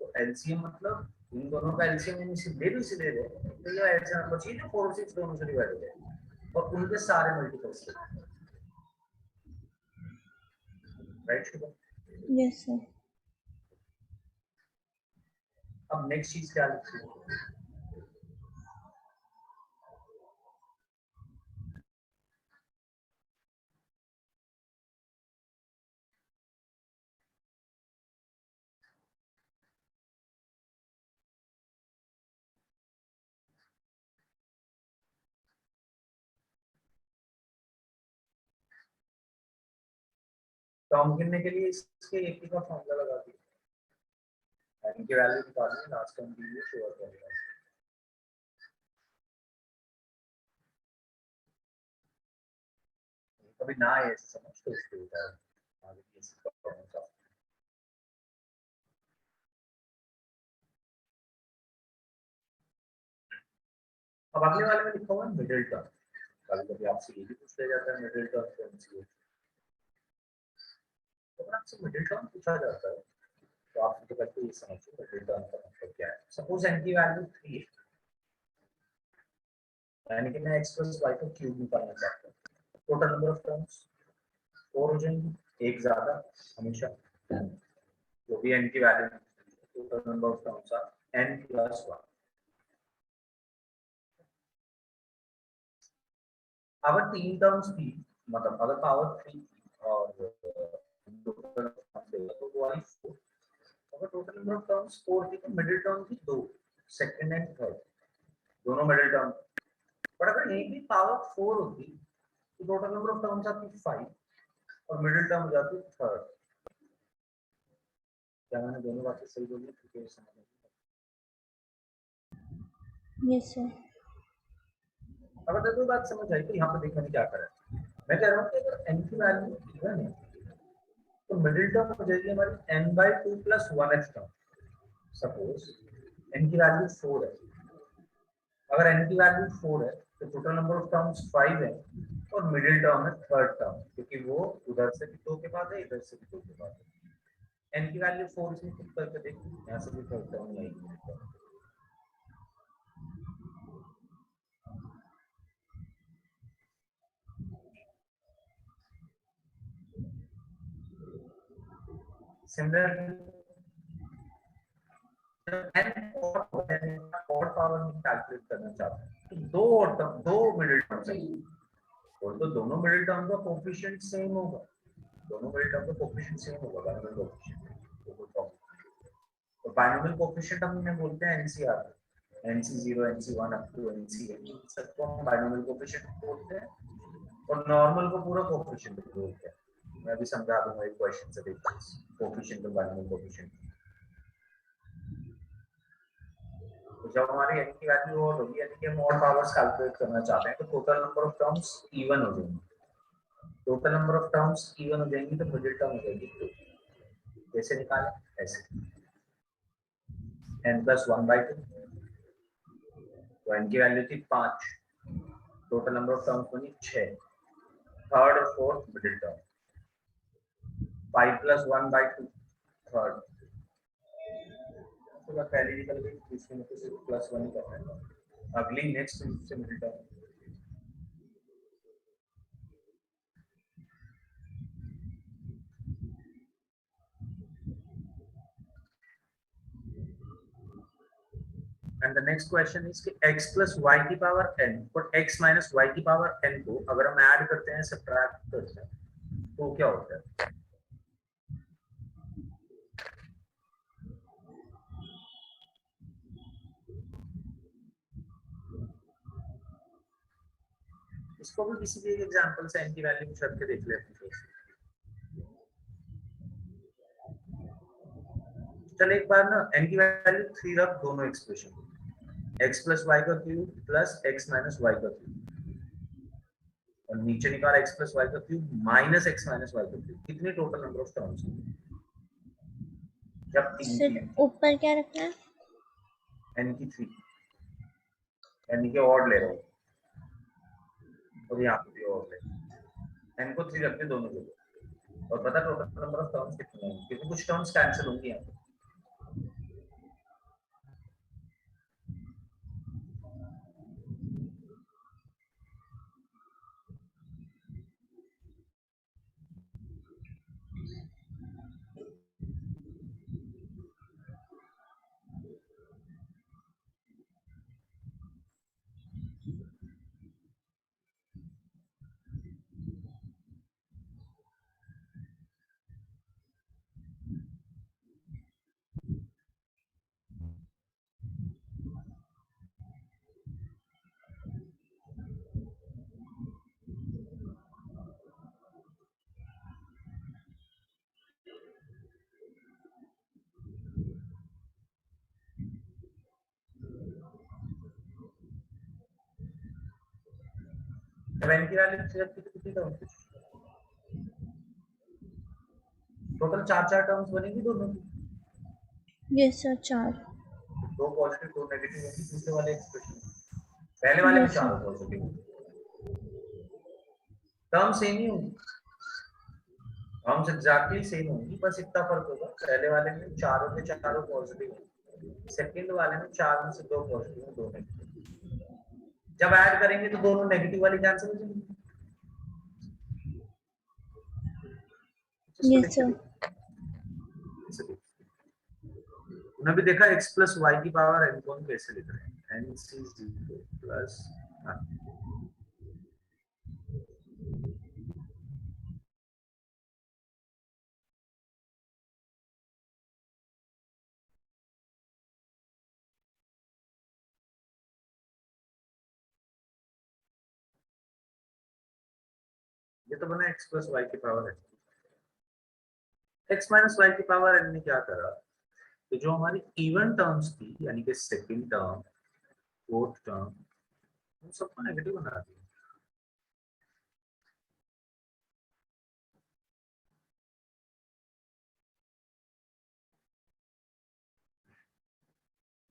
तो एलसीएम मतलब इन दोनों का एलसीएम हम इसे ले भी इसे ले ले तो ये ऐसा नंबर चाहिए जो 4 और 6 दोनों से डिवाइड हो जाए और उनके सारे मल्टीपल्स के, राइट शुभ। Yes sir. अब नेक्स्ट चीज क्या लिखी है? टर्म गिनने के लिए इसके एक ही का फॉर्मूला लगा दिया, इनकी वैल्यू निकालनी लास्ट टर्म के लिए श्योर करेगा। कभी ना आए ऐसे समझ तो इसके ऊपर आगे की इसका फॉर्मूला। अब अगले वाले में लिखा हुआ है मिडिल टर्म, कभी कभी आपसे ये भी पूछ लिया जाता है मिडिल टर्म कौन सी है। तो अगर आपसे मिडिल टर्म पूछा जाता है तो आप सबसे पहले ये समझिए मिडिल टर्म का मतलब क्या है। सपोज n की वैल्यू 3 यानी कि मैं x प्लस y को क्यूब निकालना चाहता हूँ, टोटल नंबर ऑफ टर्म्स 4 हो जाएंगे, एक ज्यादा हमेशा, जो भी n की value total number of terms are n plus 1। अगर 3 टर्म्स थी, मतलब अगर पावर 3 और टोटल तो वो आई 4, अगर टोटल नंबर ऑफ टर्म्स 4 थी तो मिडिल टर्म थी 2, सेकंड एंड थर्ड दोनों मिडिल टर्म। पर अगर यहीं भी पावर 4 होती तो टोटल नंबर ऑफ टर्म्स आती 5 और मिडिल टर्म हो जाती थर्ड। क्या मैंने दोनों बातें सही बोली? ठीक है, समझ यस सर। अगर तेरे को बात समझ आई तो यहाँ पे देखने क्या करें। मैं कह रहा हूँ कि अगर n की वैल्यू इवन है तो मिडिल टर्म हो जाएगी हमारी n/2 + 1x term. Suppose n की वैल्यू 4 है, अगर n की वैल्यू 4 है तो टोटल नंबर ऑफ टर्म्स 5 है और मिडिल टर्म है थर्ड टर्म, क्योंकि वो उधर से भी 2 के बाद है, इधर से भी 2 के बाद है। n की वैल्यू 4 इसमें पुट करके देख, यहाँ से भी थर्ड टर्म नहीं है। सिमिलरली और पावर में कैलकुलेट करना चाहते हैं तो दो मिडिल टर्म चाहिए, और तो दोनों मिडिल टर्म का कोएफिशिएंट सेम होगा, दोनों मिडिल टर्म का कोएफिशिएंट सेम होगा, बाइनोमियल कोएफिशिएंट। तो बाइनोमियल कोएफिशिएंट हम इन्हें बोलते हैं NCR, NC0 NC1 up to NCn, सबको हम बाइनोमियल कोएफिशिएंट बोलते हैं और नॉर्मल को पूरा कोएफिशिएंट बोलते हैं। मैं अभी समझा दूंगा एक क्वेश्चन से डिफरेंस कोएफिशिएंट और बाइनोमियल कोएफिशिएंट। तो जब हमारी n की वैल्यू और होगी, यानी कि हम और पावर्स कैलकुलेट करना चाहते हैं, तो total number of terms even हो जाएंगी। Total number of terms even हो जाएंगी तो मिडिल टर्म हो जाएगी 2। कैसे निकालें? ऐसे n + 1/2, तो n की वैल्यू थी 5, टोटल नंबर ऑफ टर्म्स बनी 6, थर्ड और फोर्थ मिडिल टर्म, 5 + 1/2 थर्ड। तो पहले निकल गई, दूसरे में तो सिर्फ +1 ही करना है, अगली नेक्स्ट से middle term. And the next question is कि x plus y की पावर n और x minus y की पावर n को अगर हम ऐड करते हैं, सब्ट्रैक्ट करते हैं, तो क्या होता है? इसको भी किसी भी एग्जांपल से n की वैल्यू पुट करके देख लेते हैं। चल एक बार ना n की वैल्यू 3 रख दोनों एक्सप्रेशन, x plus y का cube plus x minus y का क्यूब, और नीचे निकाल x plus y का cube minus x minus y का क्यूब। कितने टोटल नंबर ऑफ टर्म्स? जब 3 सिर्फ ऊपर क्या रखना है? n की 3, यानी कि ऑड ले रहा हूँ, और यहाँ पे भी ऑड ले, n को 3 रखते दोनों जगह, और पता टोटल नंबर ऑफ टर्म्स कितने हैं, क्योंकि कुछ टर्म्स कैंसिल होंगी यहाँ पे। n की वैल्यू सिर्फ कितनी टर्म्स? टोटल 4 टर्म्स बनेगी दोनों की। Yes sir, 4। दो पॉजिटिव दो नेगेटिव होंगी दूसरे वाले एक्सप्रेशन, पहले वाले में yes 4 sir. Positive, term same ही होंगी, टर्म्स एग्जैक्टली सेम होंगी, बस इतना फर्क होगा, पहले वाले में चारों के चारों पॉजिटिव होंगे, सेकंड वाले में 4 में से 2 पॉजिटिव और 2 नेगेटिव। जब ऐड करेंगे तो दोनों नेगेटिव वाली कैंसिल हो जाएंगी। Yes sir. उन्होंने भी देखा x plus y की पावर n को हम कैसे लिख रहे हैं, NC0 plus ये तो बना x प्लस वाई की power n, x minus y की पावर n ने क्या करा, तो जो हमारी इवन टर्म्स थी यानी कि सेकंड टर्म, फोर्थ टर्म, उन सबको नेगेटिव बना दिया।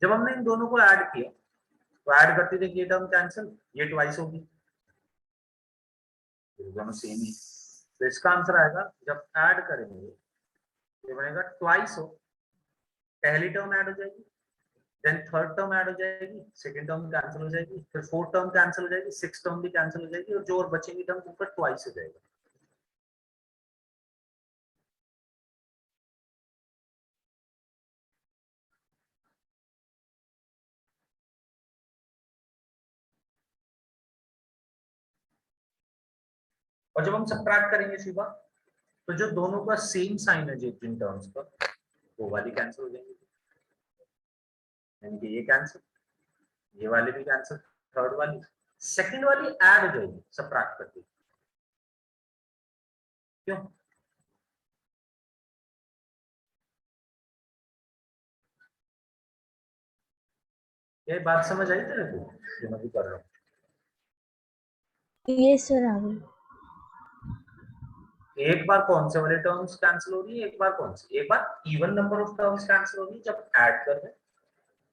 जब हमने इन दोनों को ऐड किया तो ऐड करते थे, ये टर्म कैंसिल, ये ट्वाइस होगी, दोनों सेम ही। तो इसका आंसर आएगा जब ऐड करेंगे ये बनेगा ट्वाइस हो, पहली टर्म ऐड हो जाएगी, देन थर्ड टर्म ऐड हो जाएगी, सेकंड टर्म कैंसिल हो जाएगी, फिर फोर्थ टर्म कैंसिल हो जाएगी, सिक्स टर्म भी कैंसिल हो जाएगी, और जो और बचेंगी टर्म उनका ट्वाइस हो जाएगा। और जब हम सब्ट्रैक्ट करेंगे सीधा, तो जो दोनों का सेम साइन है जिन टर्म्स का, वो वाली कैंसिल हो जाएंगी, यानी कि ये कैंसिल, ये वाली भी कैंसिल, थर्ड वाली, सेकंड वाली ऐड हो जाएगी सब्ट्रैक्ट करके। क्यों? ये बात समझ आई तेरे को जो मैं भी कर रहा हूँ? ये सर आ गई। एक बार कौन से वाले टर्म्स कैंसिल हो रही है, एक बार कौन सी, एक बार even number of terms cancel हो रही है जब ऐड कर रहे हैं,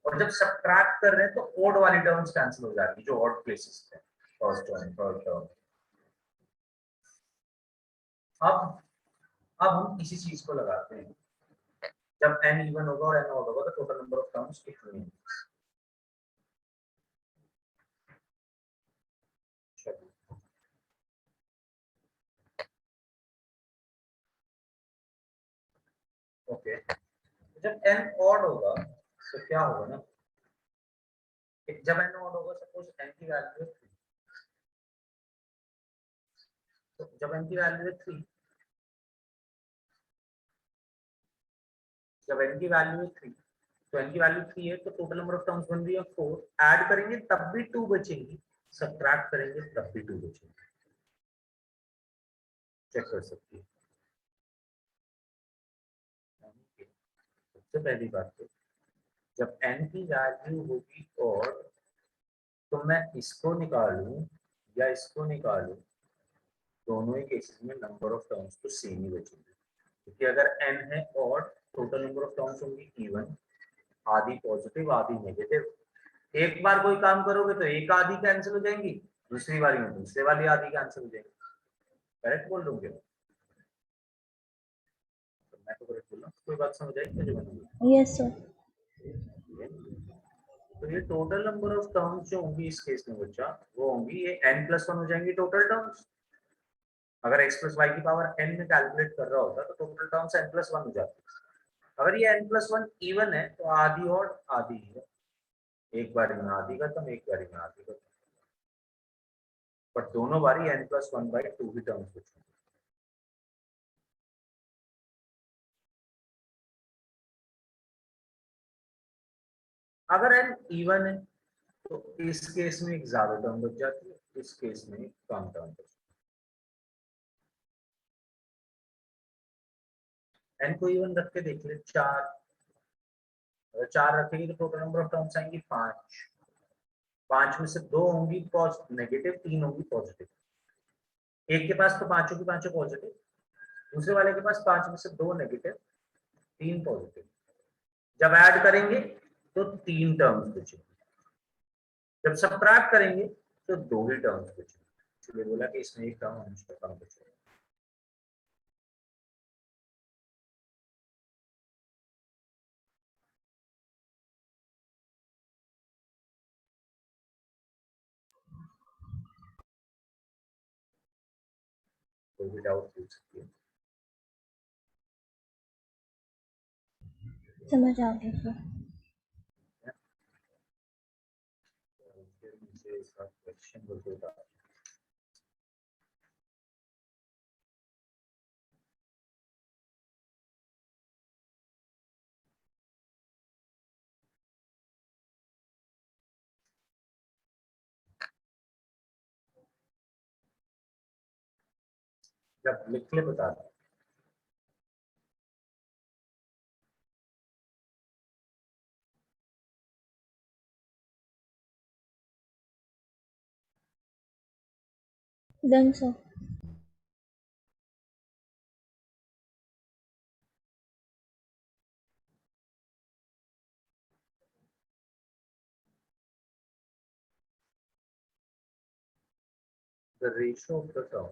और जब सब्ट्रैक्ट कर रहे हैं तो ओड वाली टर्म्स कैंसिल हो जाती है जो ऑड प्लेसेस थे, फर्स्ट टर्म थर्ड टर्म। अब हम इसी चीज को लगाते हैं, जब n इवन होगा और n ऑड होगा तो टोटल नंबर ऑफ टर्म्स कितनी होंगी। ओके, जब n ऑड होगा तो क्या होगा ना, जब n ऑड होगा, सपोज n की वैल्यू है 3, तो जब n की वैल्यू है 3, जब n की वैल्यू है 3, तो n की वैल्यू 3 है, तो टोटल नंबर ऑफ टर्म्स बन रही है 4, ऐड करेंगे तब भी 2 बचेंगी, सब्ट्रैक्ट करेंगे तब भी 2 बचेंगे, चेक कर सकती है। सबसे पहली बात तो, जब n की वैल्यू होगी और, तो मैं इसको निकालूं या इसको निकालूं, दोनों ही केसेस में नंबर ऑफ टर्म्स तो सेम ही बचेंगे, क्योंकि अगर n है और टोटल नंबर ऑफ टर्म्स होंगी इवन, आधी पॉजिटिव आधी नेगेटिव, एक बार कोई काम करोगे तो एक आधी कैंसिल हो जाएंगी, दूसरी बारी में दूसरे वाली आधी कैंसिल हो जाएंगी। करेक्ट बोल रहा हूँ? तो मैं तो करेक्ट बोल रहा हूँ, कोई बात समझ आई मुझे बनाऊंगी। Yes sir. तो ये टोटल नंबर ऑफ टर्म्स जो होंगी इस केस में बच्चा, वो होंगी ये n+1 हो जाएंगी टोटल टर्म्स। अगर x प्लस वाई की पावर n में कैलकुलेट कर रहा होता तो टोटल टर्म्स n+1 हो जाती। अगर ये n+1 इवन है तो आधी और आधी है, एक बारी में आधी खत्म, एक बारी में आधी खत्म, पर दोनों बारी n+1/2 की टर्म्स बचेंगे। अगर n इवन है तो इस केस में एक ज्यादा टर्म बच जाती है, इस केस में कम टर्म बच जाती है। n को इवन रख के देख ले, 4, अगर 4 रखेगी तो टोटल नंबर ऑफ टर्म्स आएंगी 5, 5 में से 2 होंगी नेगेटिव, 3 होंगी पॉजिटिव, एक के पास तो पांचों की पांचों पॉजिटिव, दूसरे वाले के पास 5 में से 2 नेगेटिव, 3 पॉजिटिव, जब ऐड करेंगे तो 3 टर्म्स बचेंगे, जब सब्ट्रैक्ट करेंगे तो 2 ही टर्म्स बचेंगे, इसलिए बोला कि इसमें एक टर्म हमेशा कम बचेगा। कोई भी डाउट पूछ सकती है। समझ आ गई सर। फिर मुझे इसका क्वेश्चन बोल दो। जब लिख ले बता दो। Done sir. The ratio of the term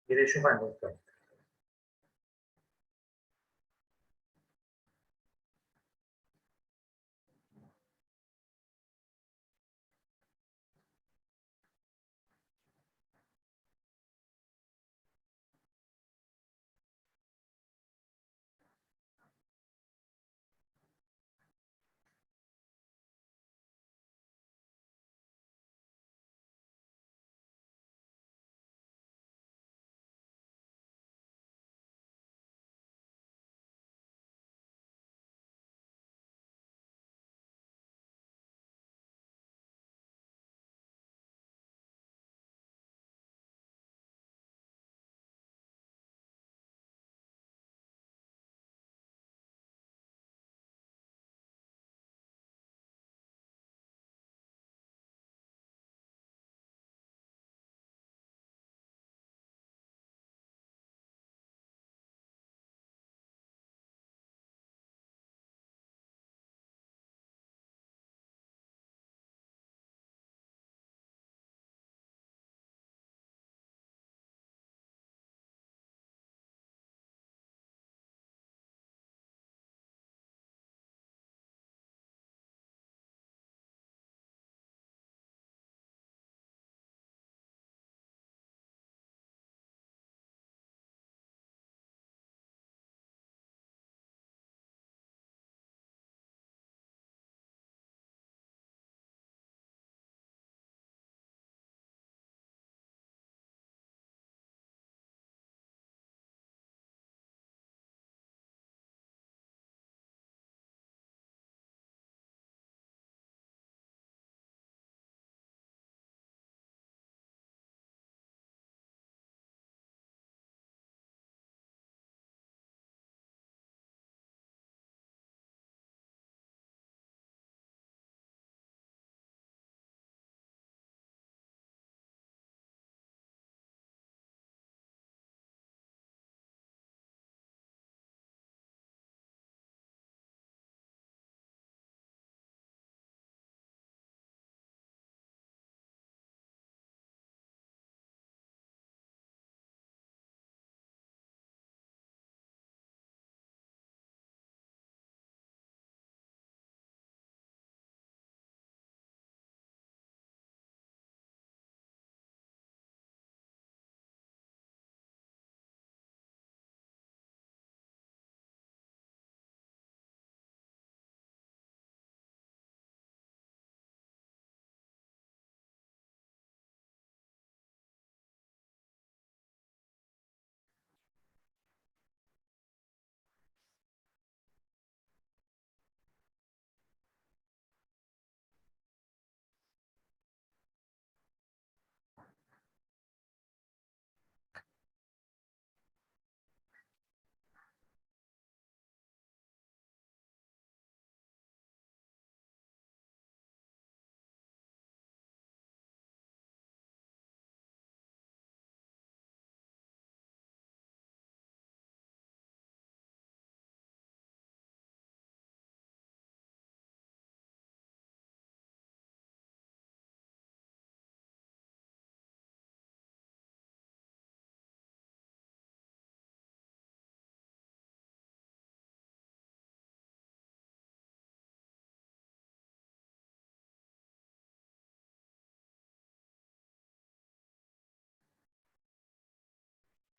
ये रेशियो फाइंड आउट करो।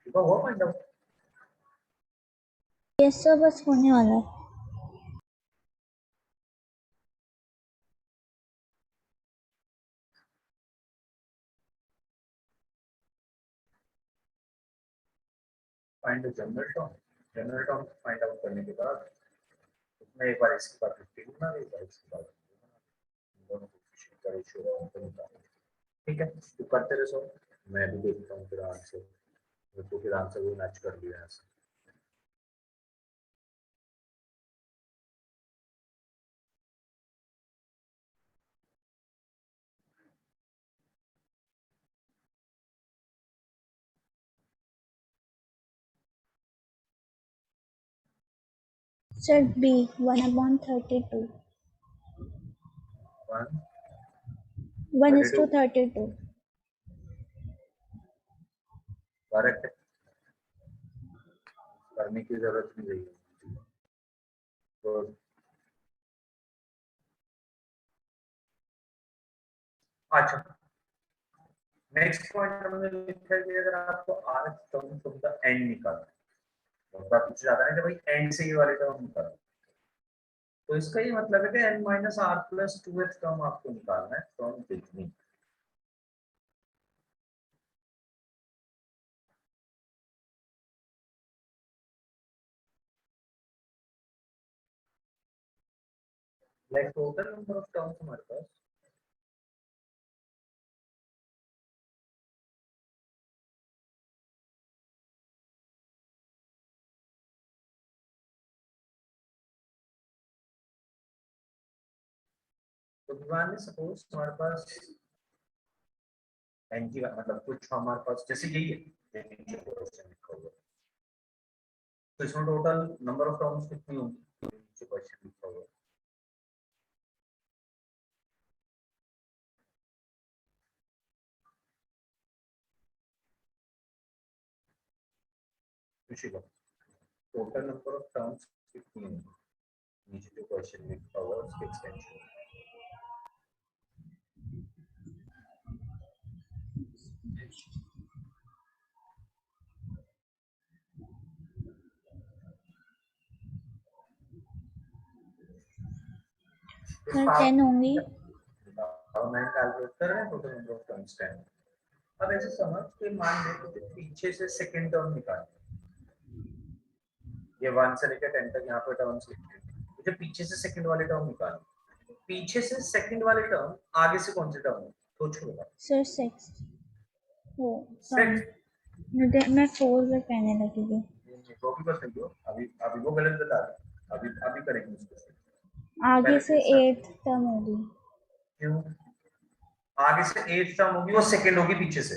ठीक है, वो फाइंड आउट। यस सर, बस होने वाला है। Find the general term. General term find out करने के बाद उसमें एक बार इसके बाद 50 गुना, एक बार इसके बाद दोनों कोफिशिएंट का रेशियो हमको निकालना है। ठीक है, तो करते रहो सो, मैं भी देखता हूँ फिर आंसर, तो फिर आंसर भी मैच कर लिया ऐसे। Sir B 1/32, 1 1:32। 32 करेक्ट, करने की जरूरत नहीं रही। तो अच्छा, नेक्स्ट पॉइंट हमने लिखा है कि अगर आपको r term from the end निकालना है, तो बात कुछ ज्यादा है कि भाई एंड से ये वाले टर्म निकालना है। तो इसका ये मतलब है कि n minus r plus 2h term आपको निकालना है from beginning. Like total number of terms हमारे पास, तो मान सपोज हमारे पास n की मतलब कुछ हमारे पास जैसे यही है, ये नीचे क्वेश्चन लिखा हुआ है, तो इसमें टोटल नंबर ऑफ टर्म्स कितनी होंगी, नीचे क्वेश्चन लिखा हुआ है। पूछेगा टोटल नंबर ऑफ टर्म्स कितनी होंगी, नीचे जो क्वेश्चन लिखा हुआ है उसके एक्सटेंशन। सर 10 होंगी। अब मैं कैलकुलेट कर रहे हैं टोटल नंबर ऑफ टर्म्स 10। अब ऐसे समझ के मान ले तो पीछे से सेकंड टर्म निकाल, ये 1 से लेकर 10 तक यहाँ पे टर्म्स लिखे हैं, मुझे पीछे से सेकंड वाले टर्म निकाल, पीछे से सेकंड वाले टर्म आगे से कौन से टर्म है सोच लो। सर 6, ओ सिक्स, सॉरी, मैं 4 पे कहने लगी थी। वो भी बस नहीं हो, अभी अभी वो गलत बता रहे, अभी अभी करेंगे उसको। आगे पहले से से स्टार्ट, 8th टर्म होगी। क्यों आगे से 8 टर्म होगी, वो सेकंड होगी पीछे से,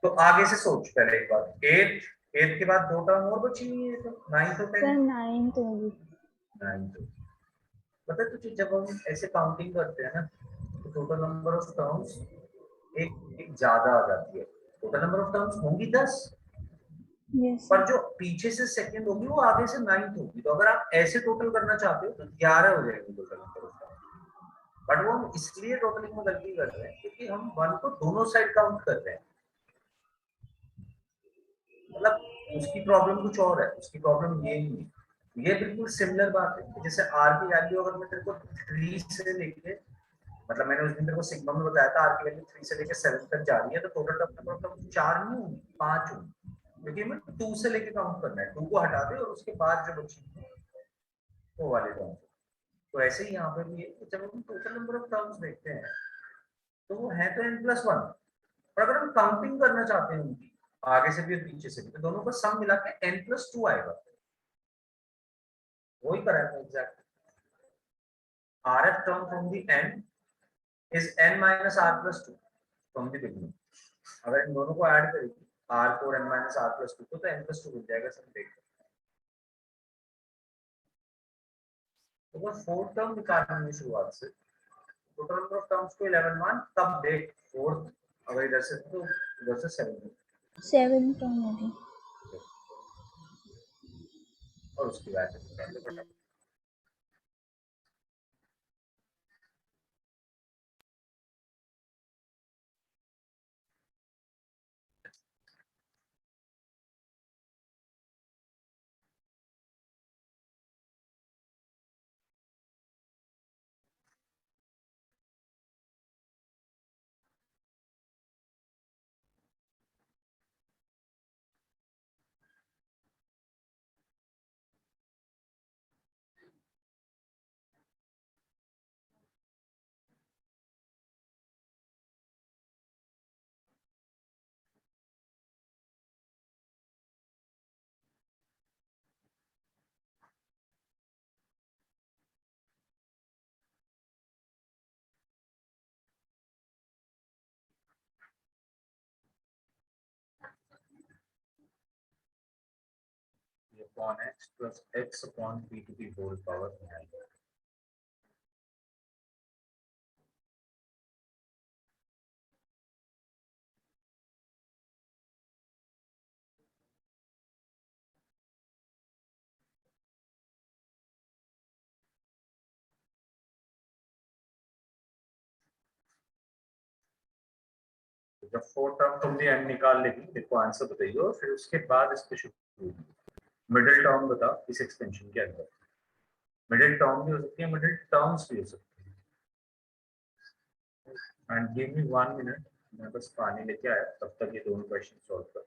तो आगे से सोच पहले एक बार 8, 8 के बाद दो टर्म और बची हुई है, तो 9 तो सर 10, 9th होगी। 9 तो पता है तुझे, जब हम ऐसे काउंटिंग करते हैं ना तो टोटल नंबर ऑफ टर्म्स एक एक ज्यादा आ जाती है। टोटल नंबर ऑफ टर्म्स होंगी 10, यस पर सर। जो पीछे से सेकंड होगी वो आगे से 9th होगी, तो अगर आप ऐसे टोटल करना चाहते हो तो 11 हो जाएंगे total number of terms. But वो हम इसलिए टोटलिंग में गलती कर रहे हैं क्योंकि हम 1 को दोनों साइड काउंट कर रहे हैं, मतलब उसकी प्रॉब्लम कुछ और है, उसकी प्रॉब्लम ये नहीं है। ये बिल्कुल सिमिलर बात है कि जैसे आर की वैल्यू अगर मैं तेरे को 3 से लेके, मतलब मैंने उस दिन तेरे को सिग्मा में बताया था आर की वैल्यू 3 से लेके 7 तक जा रही है, तो टोटल नंबर ऑफ टर्म्स 4 नहीं होंगी, 5 होंगी, क्योंकि हमें 2 से लेके काउंट करना है, 2 को हटा दे और उसके बाद जो बची वो वाले टर्म्स। तो ऐसे ही यहाँ पे भी है कि जब हम टोटल नंबर ऑफ टर्म्स देखते हैं तो वो है तो n+1, पर अगर हम काउंटिंग करना चाहते हैं उनकी आगे से भी और पीछे से भी, तो दोनों का सम मिला के n+2 आएगा। वही करा है exact, rf term from the n is n minus r+2 from the beginning। अगर इन दोनों को ऐड करेंगे r4 n minus r+2 तो n+2 मिल जाएगा सब देख। तो वो फोर्थ टर्म निकालने में शुरुआत से टोटल नंबर ऑफ टर्म्स को 11 मान, तब देख फोर्थ, अगर इधर से तो इधर से 7 टर्म होगी। 7 और उसकी वैल्यू निकाल ले फटाफट। upon x plus x upon p to the whole power 9. जब 4 टर्म तुमने एंड निकाल लेगी, देखो आंसर बताइए और फिर उसके बाद इस पे शुरू। मिडिल टर्म बताओ इस एक्सटेंशन के अंदर। मिडिल टर्म भी हो सकती है, मिडिल टर्म्स भी हो सकती है। एंड गिव मी 1 मिनट, मैं बस पानी लेके आया, तब तक ये दोनों क्वेश्चन सॉल्व कर।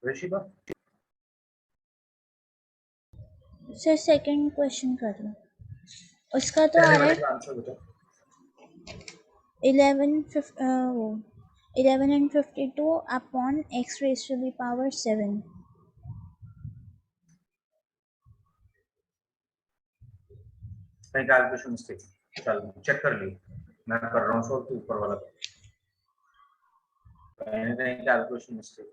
ऋषिका, सर सेकंड क्वेश्चन कर लो, उसका तो आ पहले रहा वाले है का आंसर बताओ। 11 and 52 upon x raised to the power 7. नहीं, कैलकुलेशन मिस्टेक, चल चेक कर ली, मैं कर रहा हूँ सॉल्व, तू ऊपर वाला कहीं ना कहीं कैलकुलेशन मिस्टेक।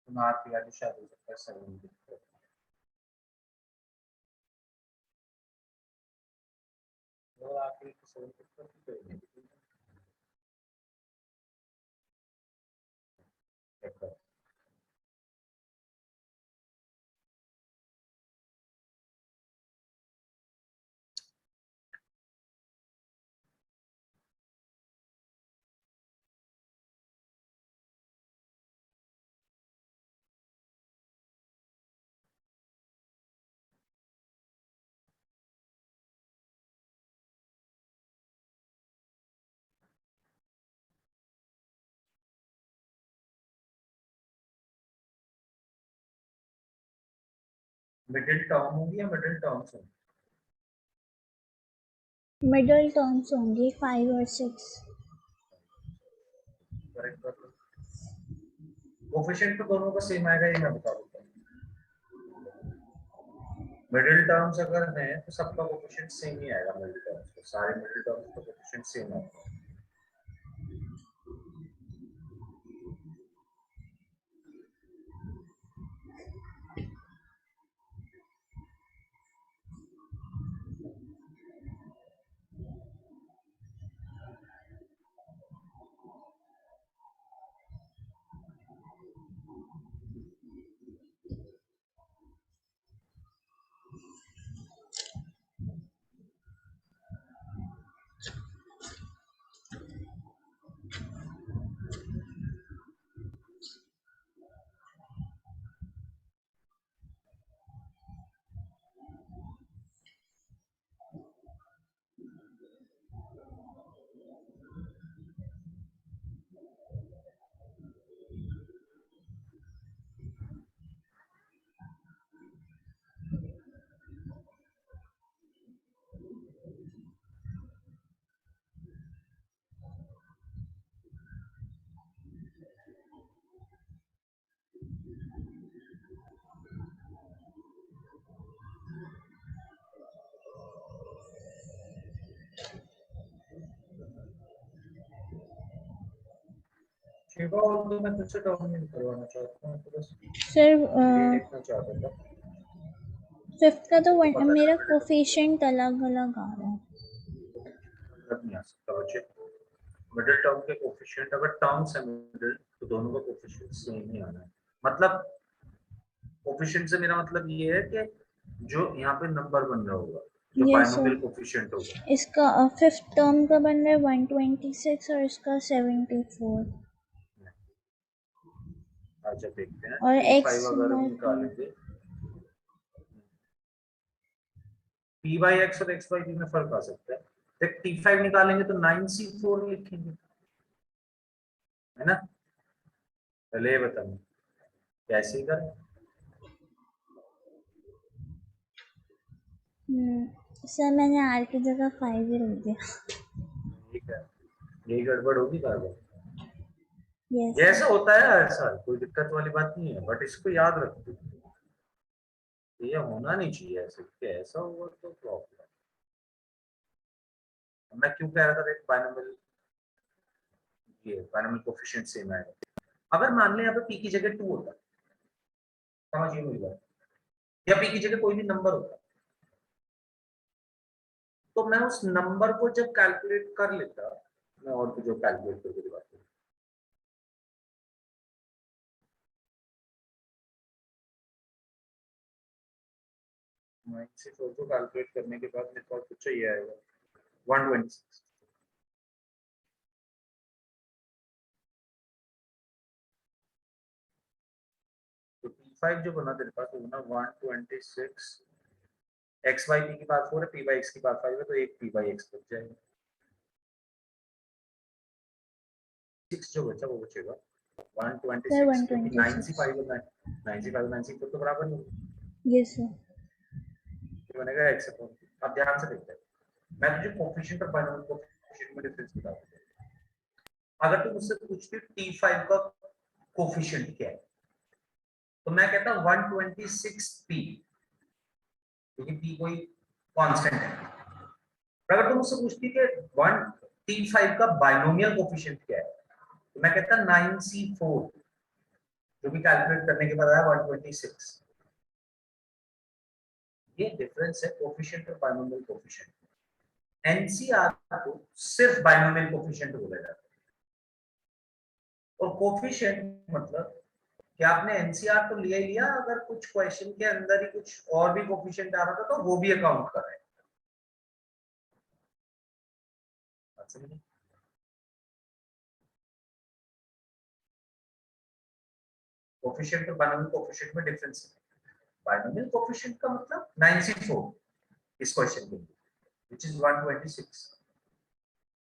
तुम्हारी वाली शादी का 70 और आखिरी 70 मिडिल टर्म होगी या मिडिल टर्म्स होंगी? मिडिल टर्म्स होंगी 5 और 6। करेक्ट कर लो। कोफिशिएंट तो दोनों का सेम आएगा, ये मैं बता देता हूँ। मिडिल टर्म्स अगर हैं तो सबका कोफिशिएंट सेम ही आएगा। मिडिल टर्म्स तो सारे मिडिल टर्म्स का कोफिशिएंट सेम आएगा। शिवा और तो मैं तुझसे टर्म नहीं करवाना चाहता हूँ, तो बस सर देखना चाहता था। 5th का तो पता है मेरा मिडिल कोफिशिएंट अलग अलग आ रहा है। मतलब नहीं आ सकता बच्चे। मिडिल टर्म के कोफिशिएंट अगर टर्म्स है मिडिल तो दोनों का कोफिशिएंट सेम ही आना है। मतलब कोफिशिएंट से मेरा मतलब ये है कि जो यहाँ पे नंबर बन रहा होगा, जो यस सर, बाइनोमियल कोफिशिएंट होगा। इसका 5th टर्म का बन रहा है 126 और इसका 74 अच्छा देखते हैं। और P5 x अगर हम बाय 5। निकालेंगे, P बाई एक्स और x बाई p में फर्क आ सकता है। देख T5 निकालेंगे तो 9C4 लिखेंगे, है ना? पहले ये बताओ कैसे कर। सर मैंने r की जगह 5 ही रख दिया। ठीक है, यही गड़बड़ होगी बार। यस ये सर। ऐसा होता है हर साल, कोई दिक्कत वाली बात नहीं है, बट इसको याद रखो। ये होना नहीं चाहिए ऐसे, कि ऐसा हुआ तो प्रॉब्लम। मैं क्यों कह रहा था देख बाइनोमियल, ये बाइनोमियल कोफिशिएंट सेम आएगा। अगर मान ले यहाँ पे p की जगह 2 होता, समझिए मेरी बात, या p की जगह कोई भी नंबर होता, तो मैं उस नंबर को जब कैलकुलेट कर लेता, मैं और कुछ जो कैलकुलेट करके बात करूँ, मैं सिर्फ उसको कैलकुलेट करने के बाद मेरे पास कुछ चाहिए आएगा 126। तो P5 जो बना तेरे पास वो बना 126, x बाई p की पावर 4 है, p बाई x की पावर 5 है, तो एक p बाई x बच जाएगा। 6 जो बचा वो बचेगा सर 126, क्योंकि 126। 9c5 और 9c5 9c4 तो बराबर नहीं, यस सर। तो बनेगा x अपॉन। अब ध्यान से देखते हैं, मैं तुझे कोफिशिएंट और बाइनोमियल कोफिशिएंट में डिफरेंस बता दूंगा। अगर तुम मुझसे पूछती T5 का कोफिशिएंट क्या है, तो मैं कहता 126p, क्योंकि p कोई कांस्टेंट है। अगर तुम मुझसे पूछती कि 1T5 का बाइनोमियल कोफिशिएंट क्या है, तो मैं कहता 9c4, जो भी कैलकुलेट करने के बाद आया 126। ये डिफरेंस है कोफिशिएंट और बाइनोमियल कोफिशिएंट। एनसीआर को सिर्फ बाइनोमियल कोफिशिएंट बोला जाता है। और कोफिशिएंट मतलब कि आपने एनसीआर तो लिया ही लिया, अगर कुछ क्वेश्चन के अंदर ही कुछ और भी कोफिशिएंट आ रहा था तो वो भी अकाउंट कर रहे हैं। कोफिशिएंट और बाइनोमियल कोफिशिएंट में डिफरेंस है। बाइनोमियल कोफिशिएंट का मतलब 94 इस क्वेश्चन के लिए, व्हिच इज 126।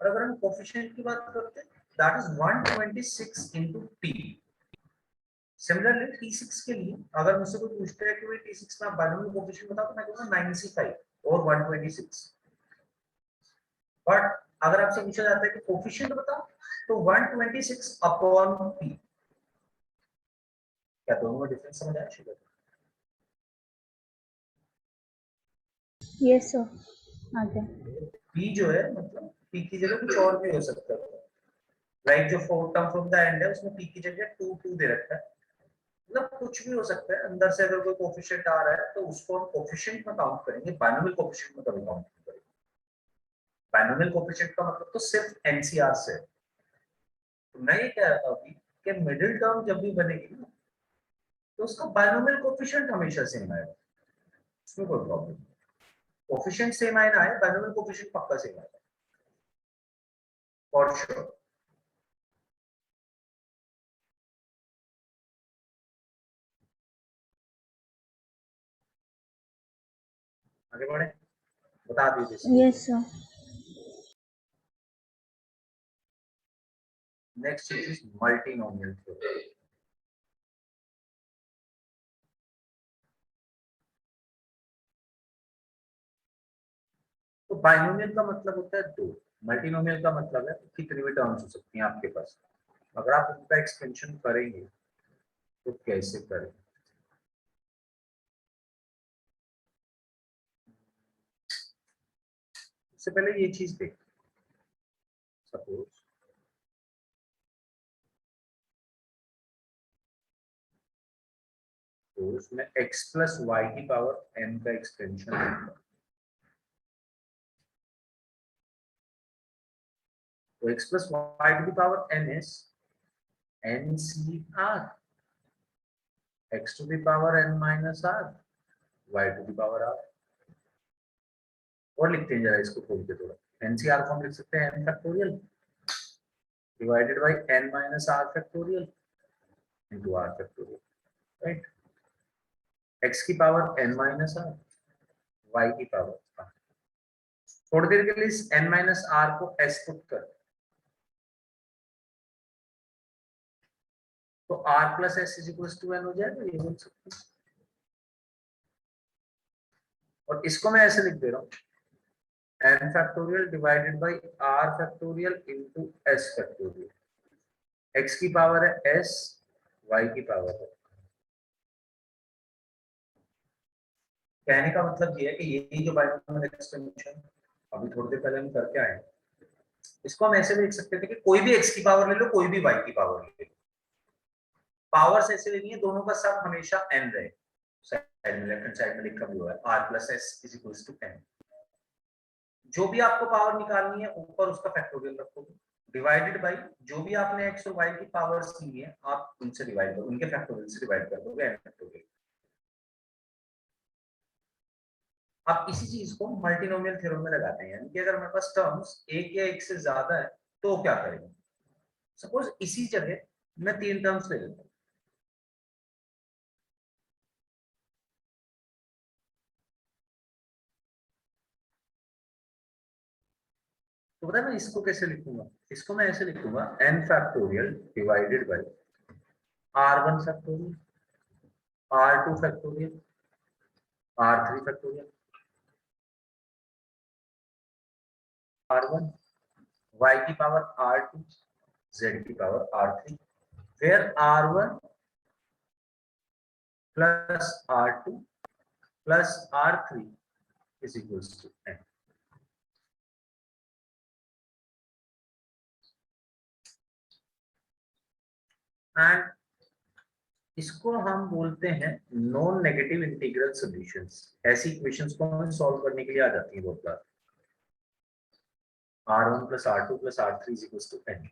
और अगर हम कोफिशिएंट की बात करते हैं, that is 126 into p। Similarly T6 के लिए अगर मुझसे कोई पूछता है कि भाई T6 में आप बाइनोमियल कोफिशिएंट बताओ, तो मैं कहूंगा 95 और 126। बट अगर आपसे पूछा जाता है कि कोफिशिएंट बताओ, तो 126 अपॉन p। क्या दोनों में डिफरेंस समझ आया शुगर? यस सर, आ गया। p जो है मतलब p की जगह कुछ और भी हो सकता है। लाइक जो four term from the and है उसमें p की जगह 2 2 दे रखा है, मतलब कुछ भी हो सकता है। अंदर से अगर कोई कोफिशिएंट आ रहा है तो उसको हम कोफिशिएंट में काउंट करेंगे, बाइनोमियल कोफिशिएंट में कभी काउंट नहीं करेंगे। बाइनोमियल कोफिशिएंट का मतलब तो सिर्फ एनसीआर से। तो मैं ये कह रहा था अभी कि मिडिल टर्म जब भी बनेगी ना, तो उसका बाइनोमियल कोफिशिएंट हमेशा सेम आएगा, उसमें कोई प्रॉब्लम नहीं। कोफिशिएंट सेम आए ना आए, बाइनोमियल कोफिशिएंट पक्का सेम आएगा फॉर श्योर। आगे बढ़े, बता दीजिए। Yes sir. Next is multinomial theorem. तो बाइनोमियल का मतलब होता है दो, मल्टीनोमियल का मतलब है कितनी भी टर्म्स हो सकती हैं आपके पास। अगर आप उनका एक्सपेंशन करेंगे तो कैसे करें? सबसे पहले ये चीज देख, सपोज तो उसमें x प्लस वाई की पावर n का एक्सटेंशन है, तो x plus y to the power n is NCR, x to the power n minus r, y to the power r। और लिखते हैं जरा इसको खोल के थोड़ा, NCR को हम लिख सकते हैं n factorial divided by n minus r factorial into r factorial, right. x की power n minus r, y की पावर r। थोड़ी देर के लिए इस n minus r को s पुट कर, तो r plus s is equals to n हो जाएगा, ये बोल सकते हैं। और इसको मैं ऐसे लिख दे रहा हूँ, n factorial divided by r factorial into s factorial. x की पावर है s, y की पावर है। कहने का मतलब ये है कि यही जो बाइनोमियल एक्सटेंशन अभी थोड़ी देर पहले हम करके आए, इसको हम ऐसे भी लिख सकते थे कि कोई भी x की पावर ले लो, कोई भी y की पावर ले लो, पावर्स ऐसे लेनी है दोनों का सब हमेशा n रहे। साइड में लेफ्ट हैंड साइड में लिखा भी हुआ है r plus s is equals to n। जो भी आपको पावर निकालनी है ऊपर उसका फैक्टोरियल रखोगे, डिवाइडेड बाय जो भी आपने x और y की पावर्स ली है आप उनसे डिवाइड करो, उनके फैक्टोरियल से डिवाइड कर दोगे n फैक्टोरियल। आप इसी चीज को मल्टीनोमियल थ्योरम में लगाते हैं, यानी कि अगर हमारे पास टर्म्स एक या एक से ज्यादा है तो क्या करेंगे। सपोज इसी जगह मैं तीन टर्म्स ले लेता हूँ, तो पता है मैं इसको कैसे लिखूंगा, इसको मैं ऐसे लिखूंगा n factorial divided by r1 factorial, r2 factorial, r3 factorial, r1 y की पावर r2 z की power r3 where r1 plus r2 plus r3 is equals to n. And इसको हम बोलते हैं नॉन नेगेटिव इंटीग्रल सॉल्यूशंस। ऐसी equations को हमें solve करने के लिए आ जाती है बहुत बार। r1 plus r2 plus r3 is equals to n।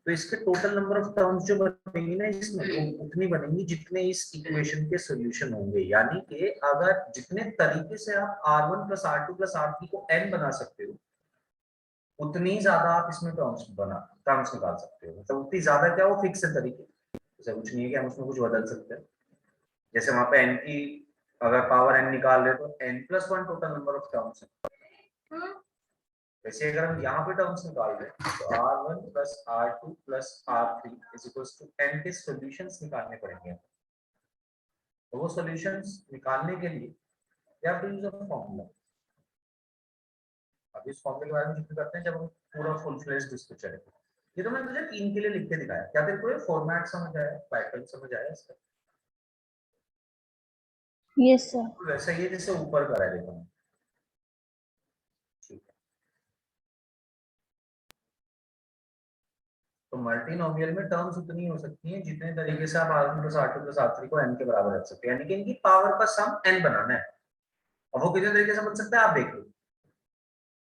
तो इसके टोटल नंबर ऑफ टर्म्स जो बनेंगी ना इसमें वो उतनी बनेंगी जितने इस इक्वेशन के सॉल्यूशन होंगे। यानी कि अगर जितने तरीके से आप r1 plus r2 plus r3 को n बना सकते हो उतनी ज्यादा आप इसमें टर्म्स निकाल सकते हो। मतलब उतनी ज्यादा क्या वो फिक्स है तरीके, ऐसा कुछ नहीं है कि हम उसमें कुछ बदल सकते हैं। जैसे वहां पे n की अगर पावर n निकाल रहे तो n+1 total number of terms है। वैसे अगर हम यहाँ पे टर्म्स निकाल रहे हैं तो r1 plus r2 plus r3 is equals to n के सॉल्यूशंस निकालने पड़ेंगे। तो वो सॉल्यूशंस निकालने के लिए या फिर यूज ऑफ फॉर्मूला। अब इस फॉर्मूले के बारे में जिक्र करते हैं जब हम पूरा फुल फ्लेज्ड इस पे चलेंगे। ये तो मैंने तुझे 3 के लिए लिख के दिखाया। क्या तेरे को ये फॉर्मेट समझ आया, पैटर्न समझ आया इसका? Yes sir. वैसा ही है जैसे ऊपर करा है देखो। ठीक है, तो मल्टीनोमियल में टर्म्स उतनी हो सकती हैं जितने तरीके से आप r1 plus r2 plus r3 को n के बराबर रख सकते हैं। यानी कि इनकी पावर का सम n बनाना है। अब वो कितने तरीके से बन सकता है आप देख लो,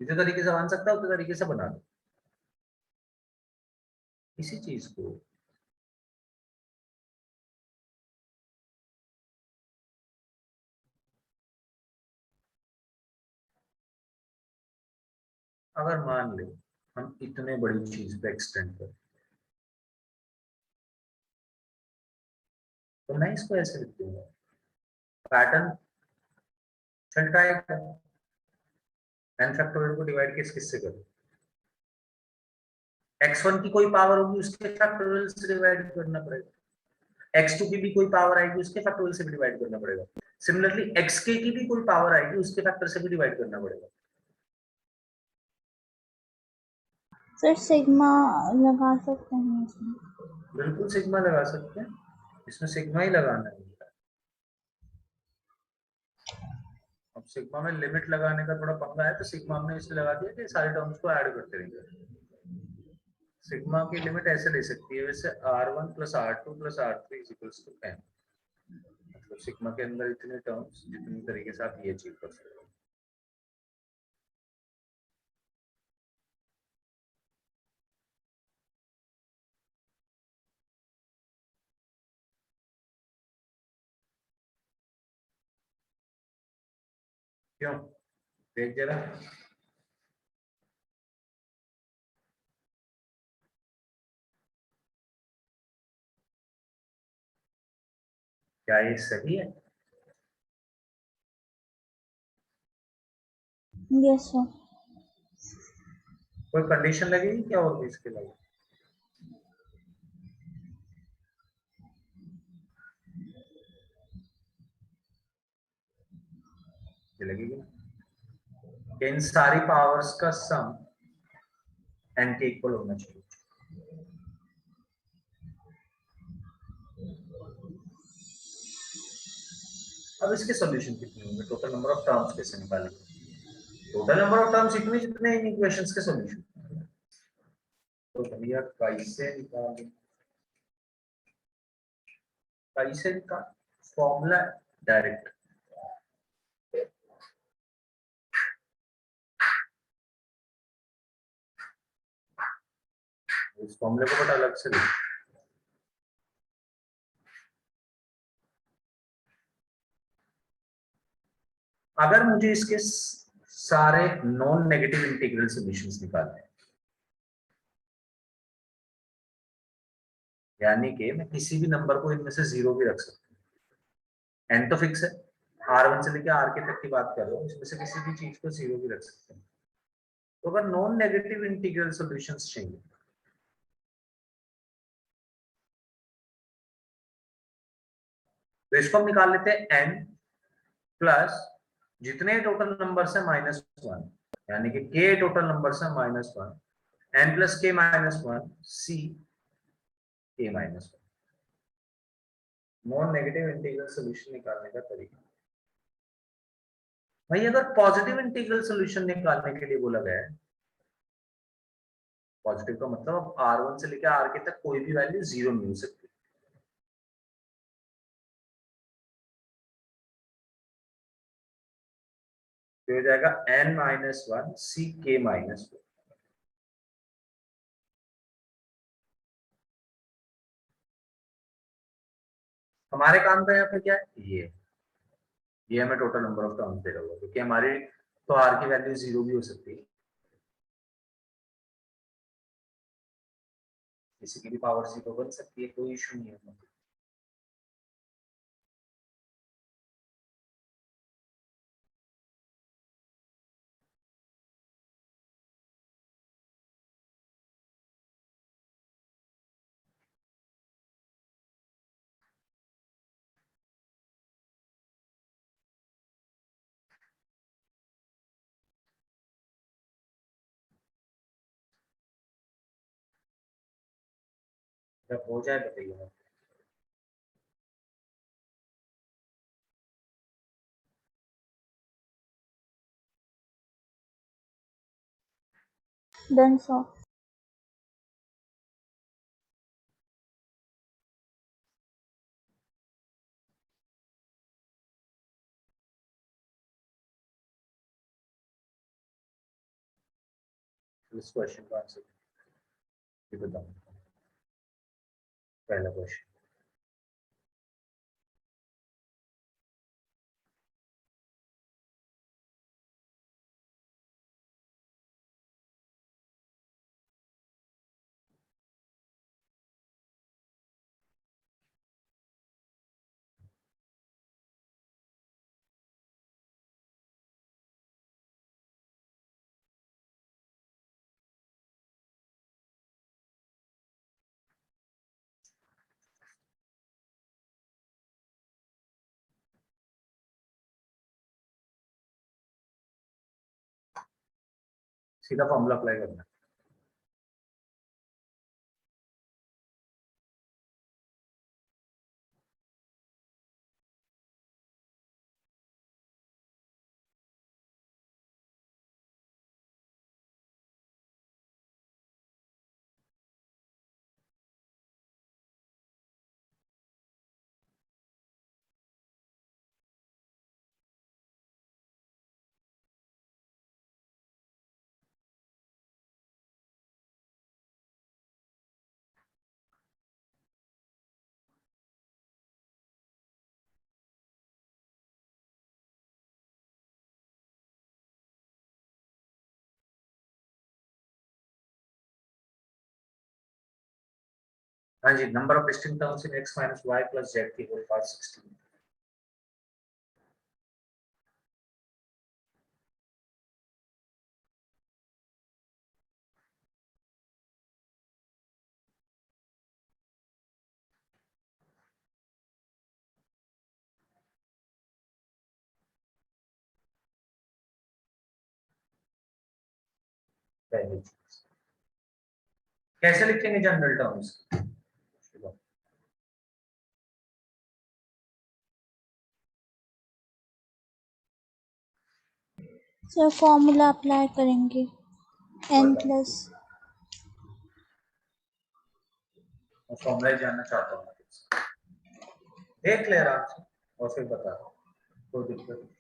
कितने तरीके से बन सकता है उतने तरीके से बना लो इसी चीज को। अगर मान ले हम इतने बड़ी चीज पे एक्सटेंड करें तो मैं इसको ऐसे लिख दूंगा, पैटर्न छटकाएगा n फैक्टोरियल को डिवाइड किससे करो, x1 की कोई पावर होगी उसके फैक्टोरियल से डिवाइड करना पड़ेगा, x2 की भी कोई पावर आएगी उसके फैक्टोरियल से भी डिवाइड करना पड़ेगा। सिमिलरली xk की भी कोई पावर आएगी उसके फैक्टर से भी डिवाइड करना पड़ेगा। सर सिग्मा लगा सकते हैं इसमें? बिल्कुल सिग्मा लगा सकते हैं, इसमें सिग्मा ही लगाना है। अब सिग्मा में लिमिट लगाने का थोड़ा पंगा है तो सिग्मा हमने इसलिए लगा दिया कि सारे टर्म्स को ऐड करते रहेंगे। सिग्मा की लिमिट ऐसे ले सकती है वैसे r1 plus r2 plus r3 is equals to n। मतलब सिग्मा के अंदर इतने टर्म्स जितनी तरीके से आप ये अचीव कर सकते हो। क्यों देख जरा, क्या ये सही है? Yes sir. कोई कंडीशन लगेगी क्या और भी इसके अलावा? लगेगी कि इन सारी पावर्स का सम n के इक्वल होना चाहिए। अब इसके सॉल्यूशन कितने होंगे, टोटल नंबर ऑफ टर्म्स कैसे निकालेंगे? टोटल नंबर ऑफ टर्म्स इतने जितने इन इक्वेशंस के सॉल्यूशन। तो भैया कैसे निकालें, कैसे का फॉर्मूला डायरेक्ट। इस फॉर्मूले को बड़ा अलग से लिख, अगर मुझे इसके सारे नॉन नेगेटिव इंटीग्रल सॉल्यूशंस निकालने हैं, यानी कि मैं किसी भी नंबर को इनमें से जीरो भी रख सकता हूँ। n तो फिक्स है, r1 से लेकर r के तक की बात कर रहा हूँ, इसमें से किसी भी चीज को जीरो भी रख सकते हैं। तो अगर नॉन नेगेटिव इंटीग्रल सॉल्यूशंस चाहिए तो इसको हम निकाल लेते हैं n प्लस जितने टोटल नंबर है -1, यानी कि k टोटल नंबर है -1 n प्लस के माइनस वन सी के minus one. Non negative integral solution निकालने का तरीका। भाई अगर पॉजिटिव इंटीग्रल सोल्यूशन निकालने के लिए बोला गया है, पॉजिटिव का मतलब r1 से लेकर r के तक कोई भी वैल्यू जीरो नहीं हो सकती। तो हो जाएगा n माइनस वन सी के माइनस वन। हमारे काम का यहाँ पे क्या है, ये हमें टोटल नंबर ऑफ टर्म्स दे रहा होगा, क्योंकि हमारी तो r की वैल्यू जीरो भी हो सकती है, किसी की भी पावर जीरो बन सकती है, कोई इशू नहीं है। जब हो जाए बताइए। Done sir. इस क्वेश्चन का आंसर ये बताओ। पहला क्वेश्चन, सीधा फॉर्मूला अप्लाई करना है। हाँ जी, number of distinct terms in x minus Y plus Z की होल पावर 16। पहली चीज कैसे लिखेंगे general terms. Sir formula apply करेंगे n प्लस। मैं फॉर्मूला जानना चाहता हूँ, देख ले आराम से और फिर बता, कोई दिक्कत नहीं।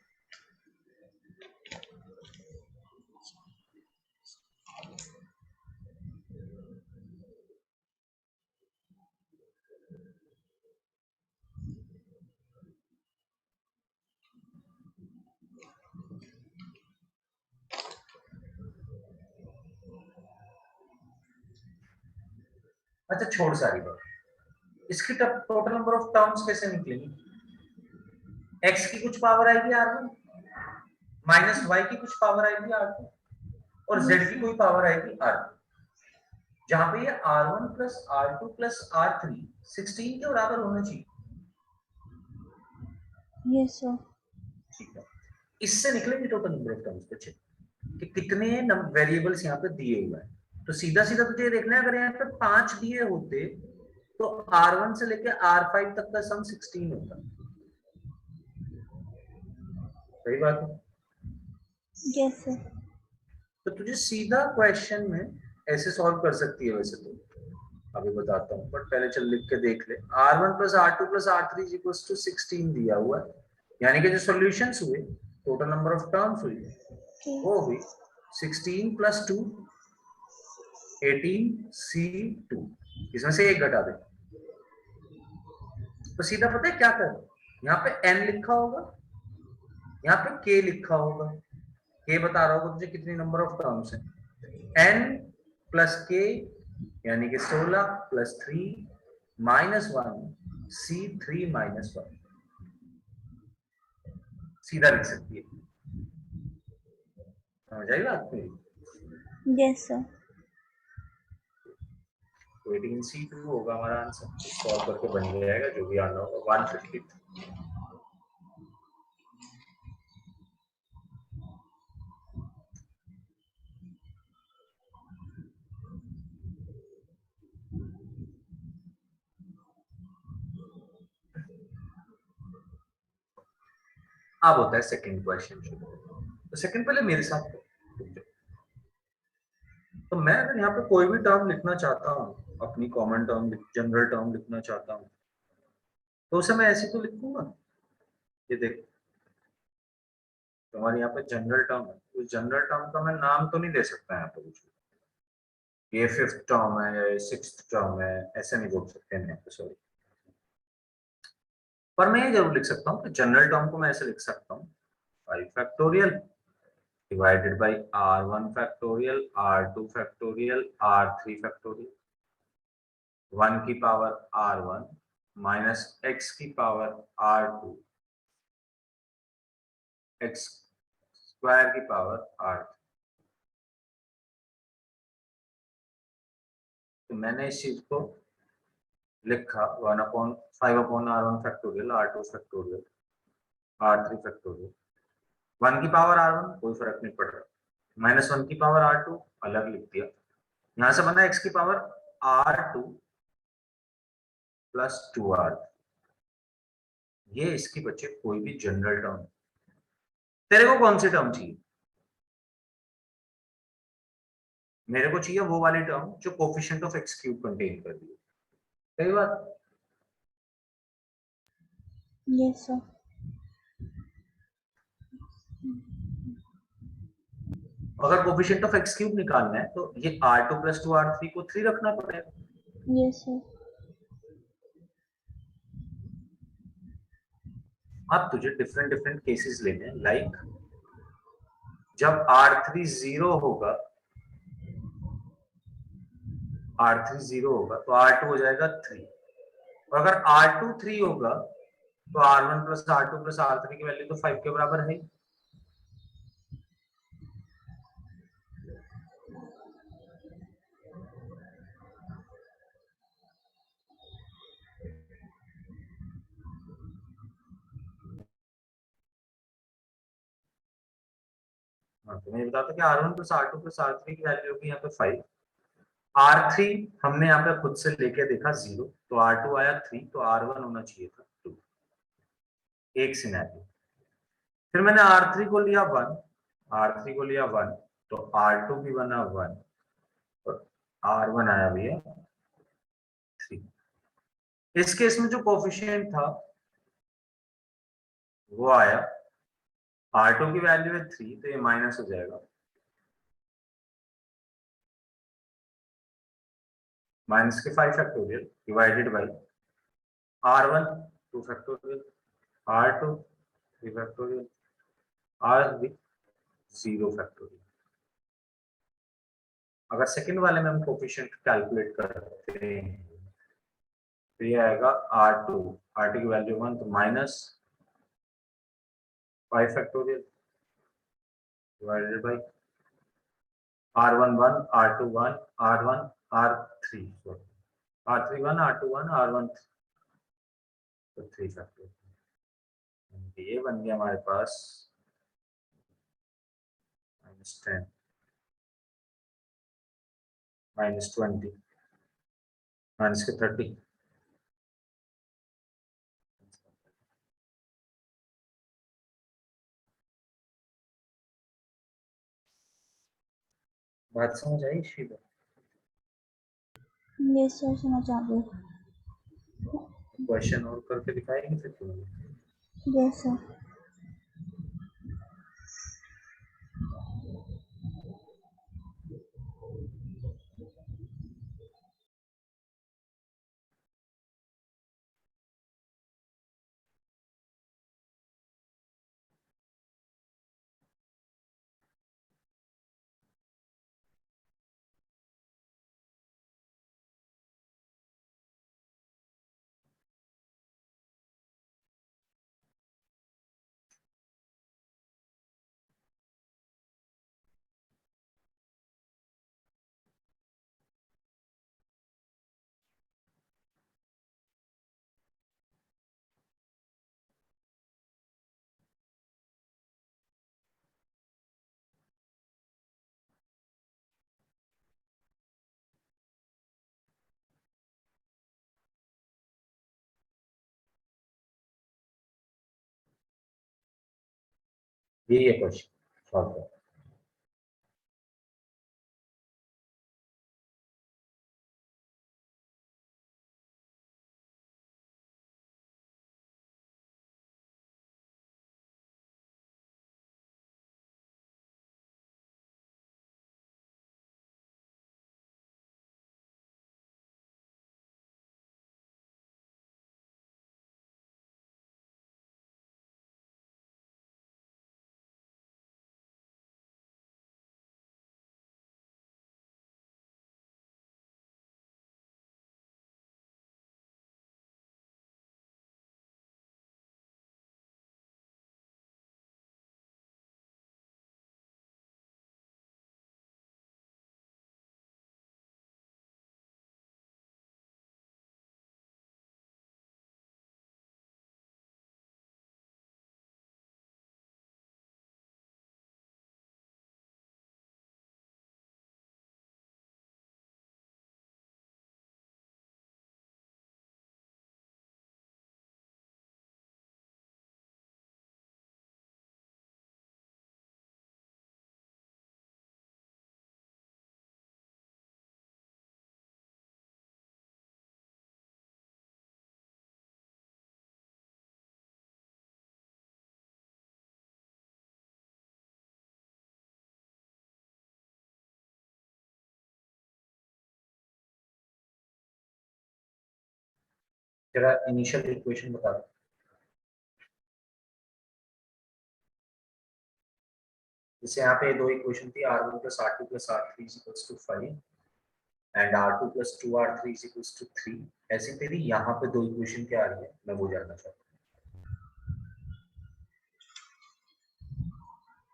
अच्छा छोड़ सारी बात, इसकी टोटल नंबर ऑफ टर्म्स कैसे निकलेंगे। x की कुछ पावर आएगी r1 माइनस y की कुछ पावर आएगी r2 और z की कोई पावर आएगी r2, जहां पे ये r1 plus r2 plus r3 16 के बराबर होना चाहिए। Yes sir. ठीक है, इससे निकलेंगे टोटल नंबर ऑफ टर्म्स। बच्चे कि कितने वेरिएबल्स यहाँ पे दिए हुए हैं। तो सीधा सीधा तुझे देखना है, अगर यहाँ पे 5 दिए होते तो R1 से लेके R5 तक का सम 16 होता। सही बात है। Yes sir. तो तुझे सीधा क्वेश्चन में ऐसे सॉल्व कर सकती है वैसे तो, अभी बताता हूँ, बट पहले चल लिख के देख ले। R1 plus R2 plus R3 equals to 16 दिया हुआ है, यानी कि जो सॉल्यूशंस हुए, टोटल नंबर ऑफ टर्म्स हुई, वो हुई 16 प्लस 2 18 C2, इसमें से एक घटा दे। तो सीधा पता है क्या कर, यहाँ पे n लिखा होगा, यहाँ पे k लिखा होगा, k बता रहा होगा तुझे कितनी नंबर ऑफ टर्म्स है। n प्लस k यानी कि 16 प्लस 3 माइनस 1 C3 माइनस 1, सीधा लिख सकती है। समझ आई बात मेरी? Yes sir. 18C2 होगा हमारा आंसर, सॉल्व करके बन जाएगा जो भी आना होगा 150। अब होता है सेकंड क्वेश्चन शुरू। तो सेकंड पहले मेरे साथ करो। तो मैं अगर यहाँ पे कोई भी टर्म लिखना चाहता हूँ, अपनी कॉमन टर्म, जनरल टर्म लिखना चाहता हूँ, तो उसे मैं ऐसे तो लिखूंगा। ये देख, तुम्हारे यहाँ पे जनरल टर्म है, उस जनरल टर्म का मैं नाम तो नहीं दे सकता यहाँ पे कुछ, ये फिफ्थ टर्म है या सिक्स्थ टर्म है, ऐसे नहीं बोल सकते हैं यहाँ पे, सॉरी। पर मैं ये जरूर लिख सकता हूँ कि जनरल टर्म को मैं ऐसे लिख सकता हूँ, 5 factorial divided by R1 factorial, R2 factorial, R3 factorial, 1 की पावर R1 माइनस x की पावर R2 x स्क्वायर की पावर R3। तो मैंने इस चीज को लिखा 1/5/R1 factorial, R2 factorial, R3 factorial, 1 की पावर R1 कोई फर्क नहीं पड़ रहा, माइनस 1 की पावर R2 अलग लिख दिया, यहां से बना x की पावर R2 प्लस 2R, ये इसकी बच्चे कोई भी जनरल टर्म। तेरे को कौन सी टर्म चाहिए? मेरे को चाहिए वो वाली टर्म जो coefficient of x cube contain कर रही है। सही बात। Yes sir. अगर कोफिशिएंट ऑफ x क्यूब निकालना है तो ये R2 प्लस 2R3 को 3 रखना पड़ेगा। Yes sir. अब तुझे डिफरेंट डिफरेंट केसेस लेने हैं, लाइक जब R3 0 होगा, R3 0 होगा तो R2 हो जाएगा 3, और अगर R2 3 होगा तो R1 plus R2 plus R3 की वैल्यू तो 5 के बराबर है। हाँ, तो मैं बताता कि R1 plus R2 plus R3 की वैल्यू होगी यहाँ पे 5, R3 हमने यहाँ पे खुद से लेके देखा 0, तो R2 आया 3, तो R1 होना चाहिए था 2, एक सिनेरियो। फिर मैंने R3 को लिया 1, R3 को लिया 1, तो R2 भी बना 1 और R1 आया भैया 3। इस केस में जो कोफिशिएंट था वो आया, R2 की वैल्यू है 3, तो ये माइनस हो जाएगा, माइनस के 5 factorial divided by R1 2 factorial, R2 3 factorial, R3 0 factorial. अगर सेकंड वाले में हम कोफिशिएंट कैलकुलेट करते हैं तो ये आएगा R2 की वैल्यू 1, तो minus 5 factorial divided by R1 1, R2 1, R1 R3 sorry, R3 1, R2 1, R1 तो 3 फैक्टोरियल, ये बन गया हमारे पास -10। -20 माइनस के 30 बात समझ आई शिवा? ये सर समझ आ गई। क्वेश्चन और करके दिखाएंगे फिर तुम्हें। Yes sir. यही है क्वेश्चन सॉल्व करो। जरा इनिशियल इक्वेशन बता दो। जैसे यहाँ पे दो इक्वेशन थी r1 plus r2 plus r3 is equals to 5 and r2 plus 2r3 is equals to 3। ऐसे तेरी यहाँ पे दो इक्वेशन क्या आ रही है मैं वो जानना चाहता हूँ।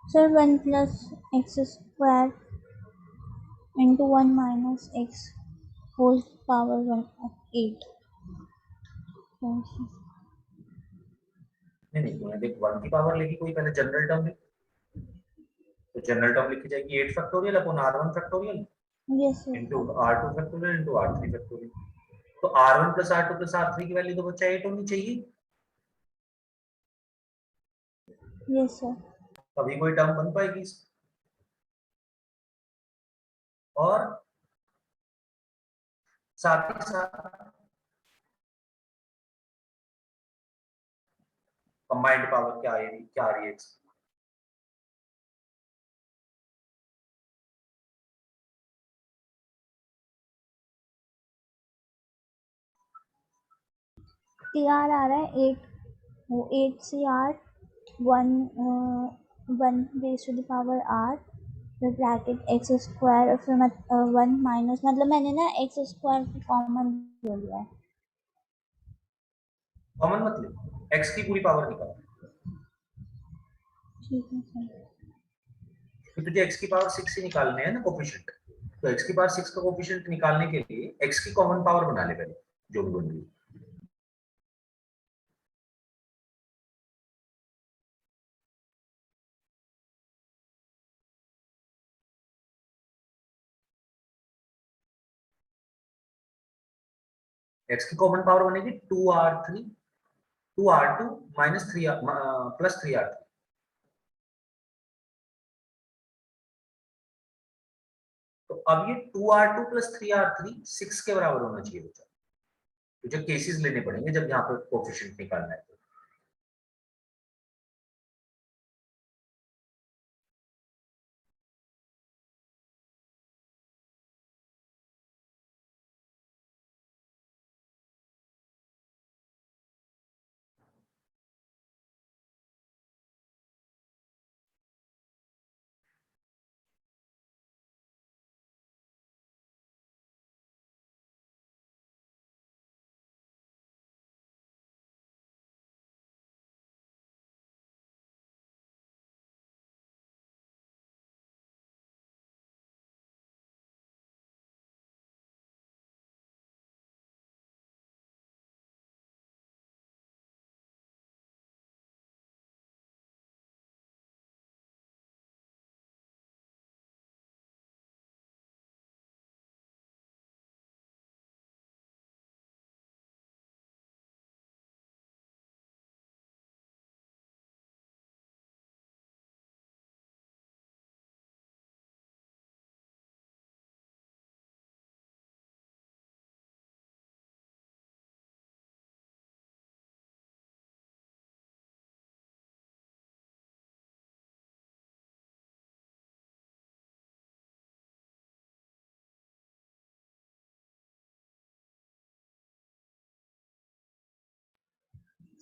Sir 1 plus x square into 1 minus x whole power 1 of 8। नहीं नहीं तूने देख 1 की पावर लेके कोई पहले जनरल टर्म लिख, तो जनरल टर्म लिखी जाएगी 8 factorial upon r1 factorial yes sir. Into r2 factorial into r3 factorial. तो r1 plus r2 plus r3 की वैल्यू तो बच्चा 8 होनी चाहिए। Yes sir. तभी कोई टर्म बन पाएगी इसकी। और साथ ही साथ कंबाइंड पावर क्या आएगी, क्या आ रही है इसकी? TR आ रहा है 8, वो 8 से 8 1 1 रेज टू द पावर 8 फिर ब्रैकेट एक्स स्क्वायर और फिर 1 माइनस, मतलब मैंने ना एक्स स्क्वायर को कॉमन ले लिया है। कॉमन मतलब x की पूरी पावर निकाल। ठीक है सर। तो तुझे x की पावर 6 ही निकालने हैं ना कोफिशिएंट, तो x की पावर 6 का कोफिशिएंट निकालने के लिए x की कॉमन पावर बना ले पहले जो भी बन रही है। x की कॉमन पावर बनेगी 2r3 2r2 minus 3 plus 3r3। तो अब ये 2r2 प्लस 3r3 6 के बराबर होना चाहिए बच्चा। तो जो केसेस लेने पड़ेंगे जब यहाँ पर कोफिशिएंट निकालना है।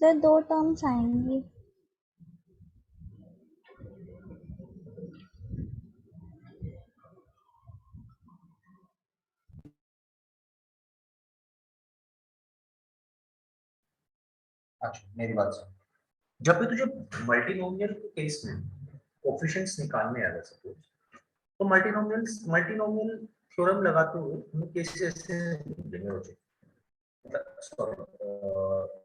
सर 2 टर्म्स आएंगी। अच्छा मेरी बात सुन, जब भी तुझे मल्टीनोमियल के केस में कोफिशिएंट्स निकालने आ सपोज, तो मल्टीनोमियल थ्योरम लगाते हुए हमें केसेस ऐसे निकलेंगे बच्चे, मतलब सॉरी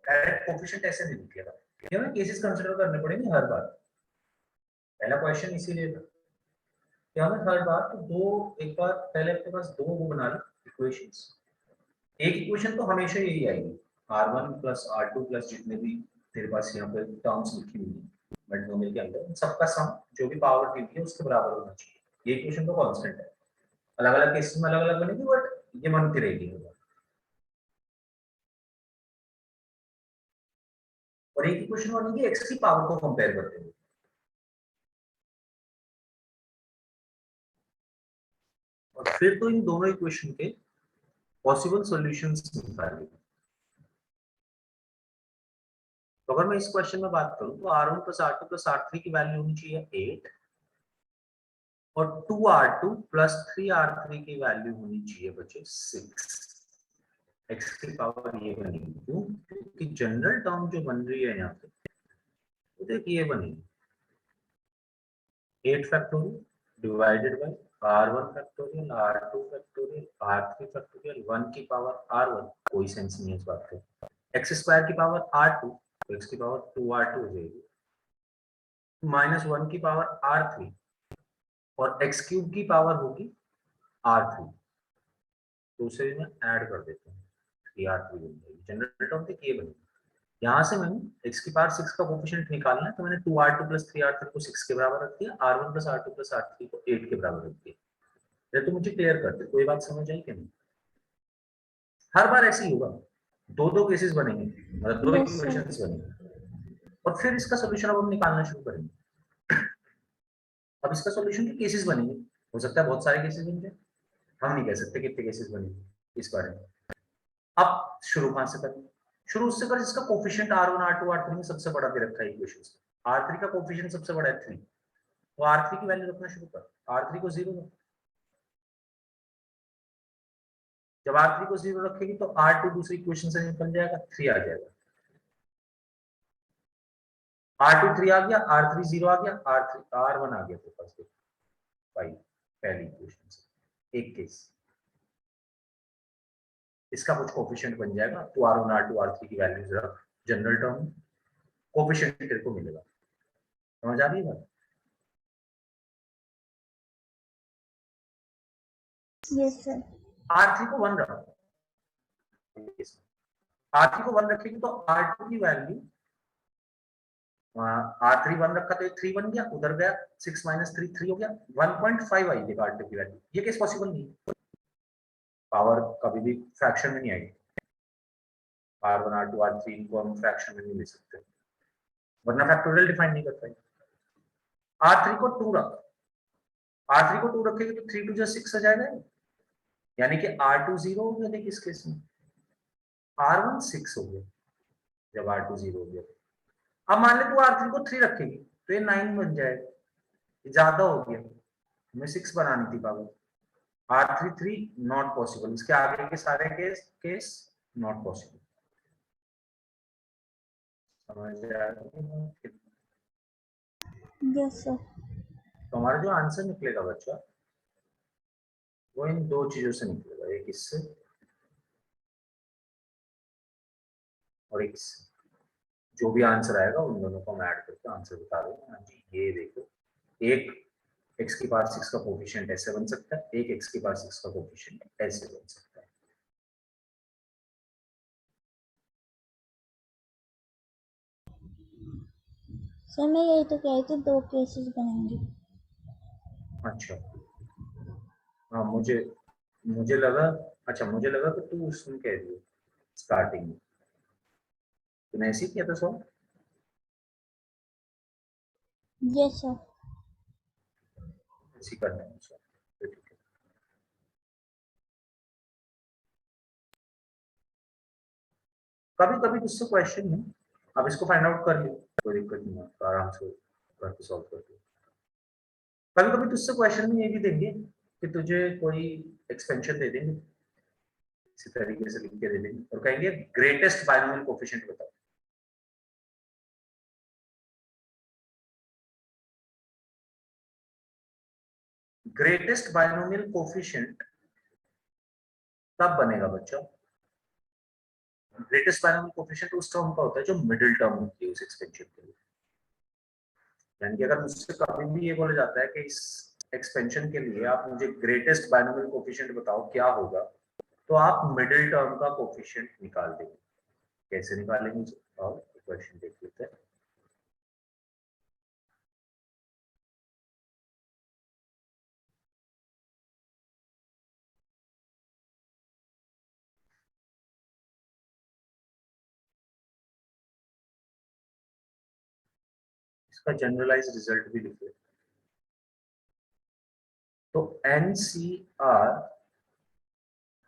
डायरेक्ट कोफिशिएंट ऐसे नहीं निकलेगा, ये हमें केसेस कंसीडर करने पड़ेंगे हर बार। पहला क्वेश्चन इसीलिए था कि हमें हर बार तो दो, एक बार पहले अपने पास दो वो बना ली इक्वेशंस। एक इक्वेशन तो हमेशा यही आएगी, r1 प्लस r2 प्लस जितने भी तेरे पास यहाँ पे टर्म्स लिखी हुई है मल्टीनोमियल के अंदर, उन सबका सम जो भी पावर दी हुई है उसके बराबर होना चाहिए। ये इक्वेशन तो कांस्टेंट है, अलग अलग केसेस में अलग अलग बनेगी बट ये बनती रहेगी। और एक इक्वेशन बनेगी x की पावर को कंपेयर करते हुए। और फिर तो इन दोनों इक्वेशन के पॉसिबल सॉल्यूशंस निकालेंगे। तो अगर मैं इस क्वेश्चन में बात करूं तो r1 plus r2 plus r3 की वैल्यू होनी चाहिए 8 और 2r2 प्लस 3r3 की वैल्यू होनी चाहिए बच्चे 6। x की पावर ये बनेगी, क्यों? क्योंकि जनरल टर्म जो बन रही है यहाँ पे वो देखिए ये बनेगी 8 factorial divided by r1 factorial r2 factorial r3 factorial 1 की पावर r1। कोई सेंस नहीं है इस बात का। x स्क्वायर की पावर r2 तो x की पावर 2r2 हो जाएगी, माइनस 1 की पावर r3 और x क्यूब की पावर होगी r3। तो उसे मैं ऐड कर देता हूँ, 3r3 बन जाएगी। जनरल टर्म तक ये बनेगी। यहाँ से मैंने x की पावर 6 का कोफिशिएंट निकालना है, तो मैंने 2r2 प्लस 3r3 को 6 के बराबर रख दिया, r1 plus r2 plus r3 को 8 के बराबर रख दिया। ये तो मुझे क्लियर कर दे, कोई बात समझ आई कि नहीं? हर बार ऐसे ही होगा, दो दो केसेस बनेंगे, मतलब दो यस सर। इक्वेशंस बनेंगे और फिर इसका सोल्यूशन अब हम निकालना शुरू करेंगे। अब इसका सोल्यूशन के केसेस बनेंगे, हो सकता है बहुत सारे केसेस बन जाए, हम नहीं कह सकते कितने केसेस बनेंगे इस बारे में। अब शुरू कहां से करें? शुरू उससे कर जिसका कोफिशिएंट r1 r2 r3 में सबसे बड़ा दे रखा है इक्वेशंस में। r3 का कोफिशिएंट सबसे बड़ा है 3, तो r3 की वैल्यू रखना शुरू कर, r3 को 0 रख। जब r3 को 0 रखेगी तो r2 दूसरी इक्वेशन से निकल जाएगा, 3 आ जाएगा। r2 3 आ गया, r3 0 आ गया, r3 r1 आ गया तो पास 5 पहली इक्वेशन से एक केस। इसका कुछ कोफिशिएंट बन जाएगा, तो r1 r2 r3 की वैल्यूज रख, जनरल टर्म कोफिशिएंट तेरे को मिलेगा। समझ आ रही है बात? Yes sir. r3 को 1 रख, R3 को 1 रखेंगे तो R2 की वैल्यू R3 1 रखा तो 3 बन गया, उधर गया 6 माइनस 3 3 हो गया, 1.5 आई थी R2 की वैल्यू। ये केस पॉसिबल नहीं है, पावर कभी भी फ्रैक्शन में नहीं आएगी। R1 R2 R3 इनको हम फ्रैक्शन में नहीं ले सकते, वरना फैक्टोरियल डिफाइन नहीं करता है। R3 को 2 रख, R3 को 2 रखेंगे तो 3 2 6 आ जाएगा, यानी कि R2 0 हो गया। देखिए इस केस में R1 6 हो गया जब R2 0 हो गया। अब मान ले तू R3 को 3 रखेगी तो ये 9 बन जाएगा, ये ज्यादा हो गया, हमें 6 बनानी थी पावर। R3 3 नॉट पॉसिबल, इसके आगे के सारे केस नॉट पॉसिबल। समझ आ रहा है? Yes sir. तो हमारा जो आंसर निकलेगा बच्चा वो इन दो चीजों से निकलेगा, एक इससे और एक इससे। जो भी आंसर आएगा उन दोनों को हम ऐड करके आंसर बता देंगे। हाँ जी, ये देखो, एक x की पावर 6 का कोफिशिएंट ऐसे बन सकता है, एक x की पावर 6 का कोफिशिएंट ऐसे बन सकता है। सर मैं यही तो कह रही थी, 2 केसेस बनाएंगे। अच्छा, हाँ मुझे मुझे लगा, अच्छा मुझे लगा कि तू उसमें कह रही है स्टार्टिंग में, तूने ऐसे ही किया था सॉल्व। Yes sir. ऐसे ही करना है सॉल्व, तो ठीक है। कभी कभी तुझसे क्वेश्चन है, अब इसको फाइंड आउट कर लियो, कोई दिक्कत नहीं है, तो आराम से करके सॉल्व कर लियो। कभी कभी तुझसे क्वेश्चन में ये भी देंगे कि तुझे कोई एक्सपेंशन दे देंगे, इसी तरीके से लिख के दे देंगे और कहेंगे ग्रेटेस्ट बायनोमियल कोफिशिएंट बताओ। ग्रेटेस्ट बायनोमियल कोफिशिएंट तब बनेगा बच्चों, ग्रेटेस्ट बायनोमियल कोफिशिएंट उस टर्म का होता है जो मिडिल टर्म होती है उस एक्सपेंशन के लिए। यानी कि अगर मुझसे कभी भी ये बोला जाता है कि इस एक्सपेंशन के लिए आप मुझे ग्रेटेस्ट बायनोमियल कोफिशिएंट बताओ क्या होगा, तो आप मिडिल टर्म का कोफिशिएंट निकाल देंगे। कैसे निकालेंगे और क्वेश्चन देख लेते हैं। इसका जनरलाइज रिजल्ट भी लिख लेते हैं। तो एनसीआर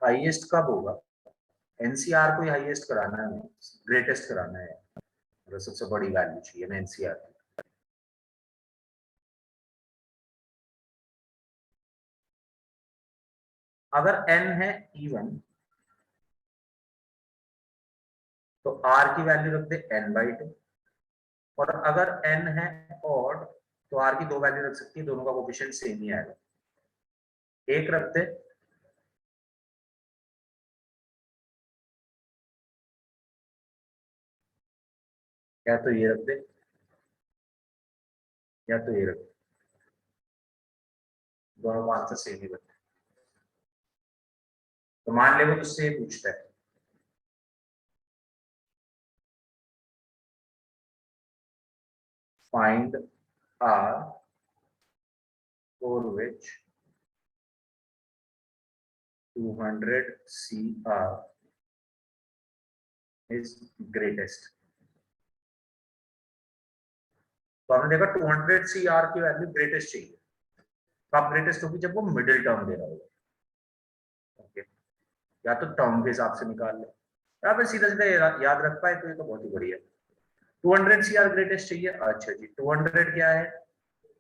हाईएस्ट कब होगा? एनसीआर को ही हाईएस्ट कराना है, ग्रेटेस्ट कराना है, मतलब सबसे बड़ी वैल्यू चाहिए ना एनसीआर की। अगर n है इवन तो r की वैल्यू रख दे n/2, और अगर n है ऑड तो r की दो वैल्यू रख सकती है, दोनों का कोफिशिएंट सेम ही आएगा। एक रख दे, या तो ये रख दे या तो ये रख दे, दोनों का आंसर सेम ही बनता है। तो मान ले वो तुझसे ये पूछता है find r for which 200 CR is greatest। तो हमने देखा 200 CR की वैल्यू ग्रेटेस्ट चाहिए, कब ग्रेटेस्ट होगी? जब वो मिडिल टर्म दे रहा होगा। ओके, या तो टर्म के हिसाब से निकाल ले, या फिर सीधा सीधा याद रख पाए तो ये तो बहुत ही बढ़िया। 200 CR ग्रेटेस्ट चाहिए, अच्छा जी 200 क्या है?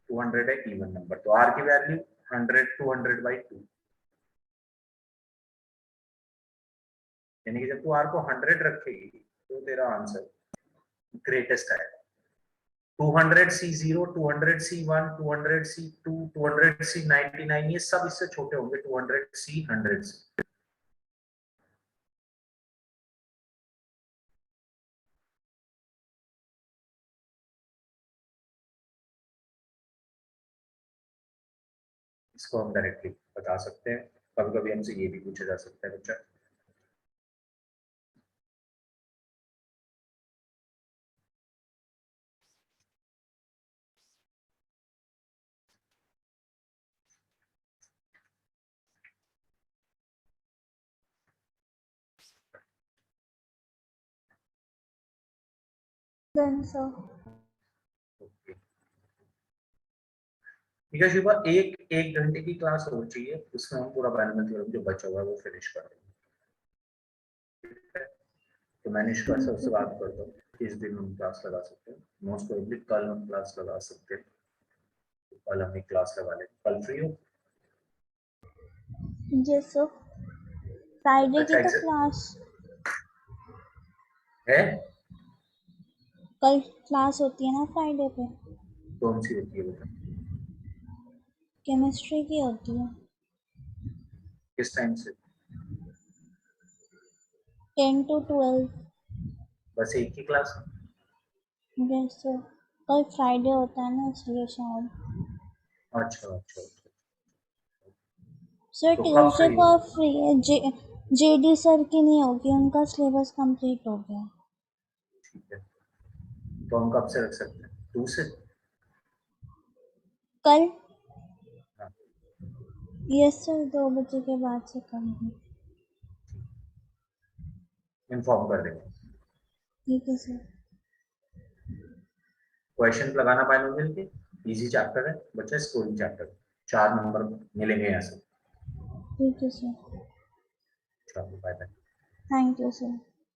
200 है इवन नंबर, तो R की वैल्यू 100 200/2, यानी कि जब तू R को 100 रखेगी तो तेरा आंसर ग्रेटेस्ट है। 200C0 200C1 200C2 200C99 ये सब इससे छोटे होंगे 200C 100 से। इसको हम डायरेक्टली बता सकते हैं, कभी कभी हमसे ये भी पूछा जा सकता है बच्चा Then so ओके ठीक है शिवा, एक घंटे की क्लास होनी चाहिए, उसमें हम पूरा बायनोमियल थ्योरम जो बचा हुआ है वो फिनिश कर देंगे। तो मैं निष्कर्ष सर से बात करता हूँ, किस दिन हम क्लास लगा सकते हैं। मोस्ट प्रोबेबली कल हम क्लास लगा सकते हैं, तो कल हम एक क्लास लगा लेंगे। कल फ्री हो? yes sir, फ्राइडे की अच्छा तो क्लास, है, कल क्लास होती है ना फ्राइडे पे, कौन सी होती है बता, केमिस्ट्री की होती है किस टाइम से? 10 to 12। बस एक ही क्लास? यस सर, कल फ्राइडे होता है ना इसलिए शायद। अच्छा अच्छा अच्छा। सर तो कब ट्यूसडे फ्री को हो? आप फ्री है, जेडी सर की नहीं होगी, उनका सिलेबस कंप्लीट हो गया। ठीक है, तो हम कब से रख सकते हैं, 2 से? कल हाँ यस सर, 2 बजे के बाद से करेंगे। इन्फॉर्म कर देंगे। ठीक है सर। क्वेश्चन लगाना बायनोमियल के, इजी चैप्टर है बच्चा, स्कोरिंग चैप्टर, 4 नंबर मिलेंगे यहाँ से। ठीक है सर, चलो bye bye. Thank you sir.